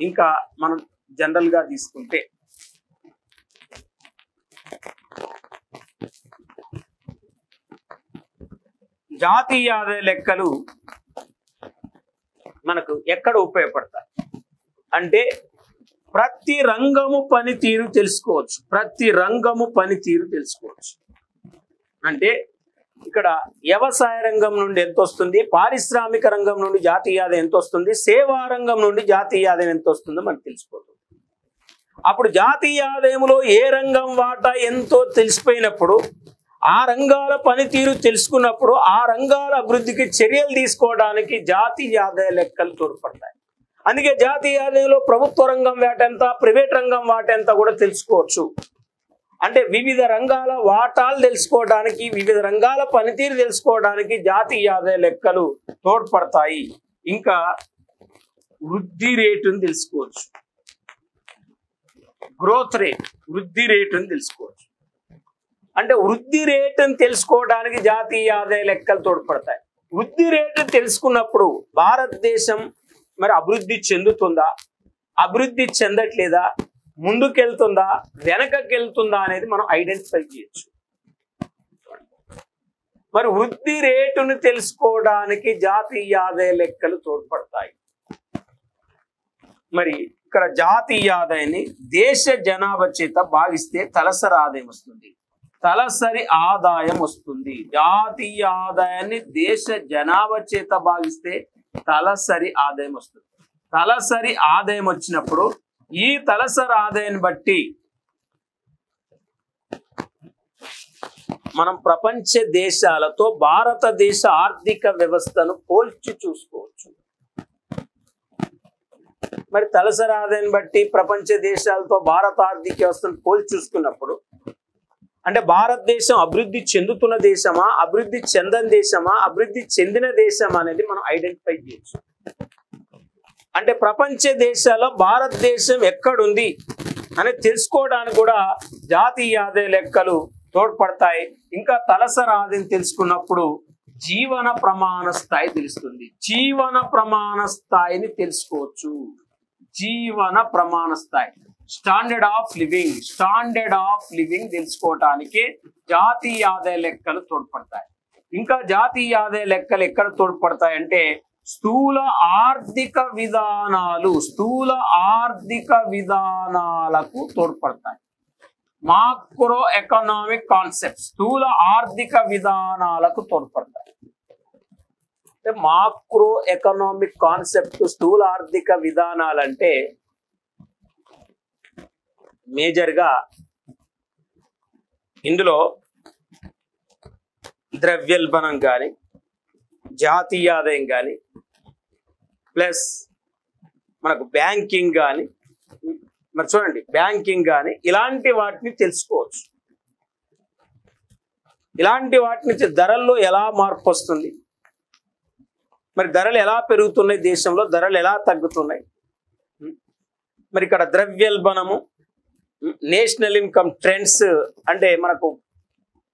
ఇంకా మనం జనరల్ గా తీసుకుంటే జాతీయ ఆదాయ లెక్కలు మనకు ఎక్కడ ఉపయోగపడతాయి అంటే ప్రతి రంగము పనితీరు తెలుసుకోవచ్చు. ప్రతి రంగము పనితీరు తెలుసుకోవచ్చు అంటే ఇక్కడ వ్యవసాయ రంగం నుండి ఎంత వస్తుంది, పారిశ్రామిక రంగం నుండి జాతీయ ఆదాయం ఎంత వస్తుంది, సేవా రంగం నుండి జాతీయ ఆదాయం ఎంత వస్తుందో మనకు తెలిసిపోతుంది. అప్పుడు జాతీయ ఆదాయంలో ఏ రంగం వాటా ఎంతో తెలిసిపోయినప్పుడు, ఆ రంగాల పనితీరు తెలుసుకున్నప్పుడు ఆ రంగాల అభివృద్ధికి చర్యలు తీసుకోవడానికి జాతీయ ఆదాయ లెక్కలు తోడ్పడతాయి. అందుకే జాతీయ ఆదాయంలో ప్రభుత్వ రంగం వాటా ఎంత, ప్రైవేట్ రంగం వాటా ఎంత కూడా తెలుసుకోవచ్చు. అంటే వివిధ రంగాల వాటాలు తెలుసుకోవడానికి, వివిధ రంగాల పనితీరు తెలుసుకోవడానికి జాతీయ ఆదాయ లెక్కలు తోడ్పడతాయి. ఇంకా వృద్ధి రేటును తెలుసుకోవచ్చు, గ్రోత్ రేట్, వృద్ధి రేటును తెలుసుకోవచ్చు. అంటే వృద్ధి రేటును తెలుసుకోవడానికి జాతీయ ఆదాయ లెక్కలు తోడ్పడతాయి. వృద్ధి రేటు తెలుసుకున్నప్పుడు భారతదేశం మరి అభివృద్ధి చెందుతుందా, అభివృద్ధి చెందట్లేదా, ముందుకెళ్తుందా, వెనకకెళ్తుందా అనేది మనం ఐడెంటిఫై చేయొచ్చు. మరి వృద్ధి రేటును తెలుసుకోవడానికి జాతీయ ఆదాయ లెక్కలు తోడ్పడతాయి. మరి ఇక్కడ జాతీయ ఆదాయాన్ని దేశ జనాభా చేత భాగిస్తే తలసరి ఆదాయం వస్తుంది. తలసరి ఆదాయం వస్తుంది. జాతీయ ఆదాయాన్ని దేశ జనాభా చేత భాగిస్తే తలసరి ఆదాయం వస్తుంది. తలసరి ఆదాయం వచ్చినప్పుడు ఈ తలసరి ఆదాయాన్ని బట్టి మనం ప్రపంచ దేశాలతో భారతదేశ ఆర్థిక వ్యవస్థను పోల్చి చూసుకోవచ్చు. మరి తలసరి ఆదాయాన్ని బట్టి ప్రపంచ దేశాలతో భారత ఆర్థిక వ్యవస్థను పోల్చి చూసుకున్నప్పుడు అంటే భారతదేశం అభివృద్ధి చెందుతున్న దేశమా, అభివృద్ధి చెందని దేశమా, అభివృద్ధి చెందని దేశమా, అభివృద్ధి చెందిన దేశమా అనేది మనం ఐడెంటిఫై చేయొచ్చు. అంటే ప్రపంచ దేశాల్లో భారతదేశం ఎక్కడుంది అని తెలుసుకోవడానికి కూడా జాతీయ ఆదాయ లెక్కలు తోడ్పడతాయి. ఇంకా తలసరి ఆదాయం తెలుసుకున్నప్పుడు జీవన ప్రమాణ స్థాయి తెలుస్తుంది. జీవన ప్రమాణ స్థాయిని తెలుసుకోవచ్చు. జీవన ప్రమాణ స్థాయి, స్టాండర్డ్ ఆఫ్ లివింగ్ తెలుసుకోవటానికి జాతీయ ఆదాయ లెక్కలు తోడ్పడతాయి. ఇంకా జాతీయ ఆదాయ లెక్కలు ఎక్కడ తోడ్పడతాయి అంటే స్థూల ఆర్థిక విధానాలకు తోడ్పడతాయి. మాక్రో ఎకనామిక్ కాన్సెప్ట్ స్థూల ఆర్థిక విధానాలకు తోడ్పడతాయి. అంటే మాక్రో ఎకనామిక్ కాన్సెప్ట్ స్థూల ఆర్థిక విధానాలంటే మేజర్గా ఇందులో ద్రవ్యోల్బణం కానీ, జాతీయ ఆదాయం కానీ, ప్లస్ మనకు బ్యాంకింగ్ కానీ, మరి చూడండి బ్యాంకింగ్ కానీ ఇలాంటి వాటిని తెలుసుకోవచ్చు. ఇలాంటి వాటి నుంచి ధరల్లో ఎలా మార్పు వస్తుంది, మరి ధరలు ఎలా పెరుగుతున్నాయి, దేశంలో ధరలు ఎలా తగ్గుతున్నాయి, మరి ఇక్కడ ద్రవ్యోల్బణము, నేషనల్ ఇన్కమ్ ట్రెండ్స్ అంటే మనకు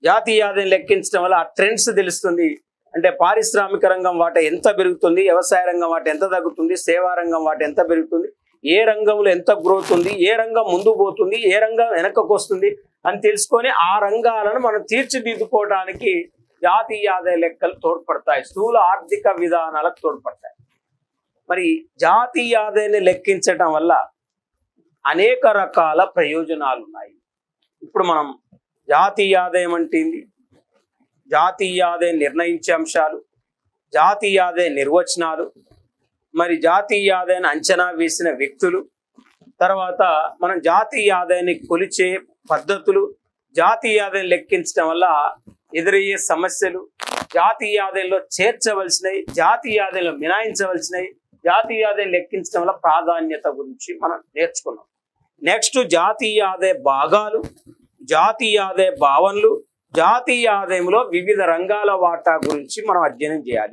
జాతీయ ఆదాయం లెక్కించడం వల్ల ఆ ట్రెండ్స్ తెలుస్తుంది. అంటే పారిశ్రామిక రంగం వాటా ఎంత పెరుగుతుంది, వ్యవసాయ రంగం వాటా ఎంత తగ్గుతుంది, సేవా రంగం వాటా ఎంత పెరుగుతుంది, ఏ రంగంలో ఎంత గ్రోత్ ఉంది, ఏ రంగం ముందు పోతుంది, ఏ రంగం వెనకకు వస్తుంది అని తెలుసుకొని ఆ రంగాలను మనం తీర్చిదిద్దుకోవడానికి జాతీయ ఆదాయ లెక్కలు తోడ్పడతాయి. స్థూల ఆర్థిక విధానాలకు తోడ్పడతాయి. మరి జాతీయ ఆదాయాన్ని లెక్కించడం వల్ల అనేక రకాల ప్రయోజనాలు ఉన్నాయి. ఇప్పుడు మనం జాతీయ ఆదాయం అంటే ఏంది, జాతీయ ఆదాయం నిర్ణయించే అంశాలు, జాతీయ ఆదాయ నిర్వచనాలు, మరి జాతీయ ఆదాయాన్ని అంచనా వేసిన వ్యక్తులు, తర్వాత మనం జాతీయ ఆదాయాన్ని కొలిచే పద్ధతులు, జాతీయ ఆదాయం లెక్కించడం వల్ల ఎదురయ్యే సమస్యలు, జాతీయ ఆదాయంలో చేర్చవలసినవి, జాతీయ ఆదాయంలో మినాయించవలసినవి, జాతీయ ఆదాయం లెక్కించడం వల్ల ప్రాధాన్యత గురించి మనం నేర్చుకున్నాం. నెక్స్ట్ జాతీయ ఆదాయ భాగాలు, జాతీయ ఆదాయ భావనలు, జాతీయ ఆదాయంలో వివిధ రంగాల వాటా గురించి మనం అధ్యయనం చేయాలి.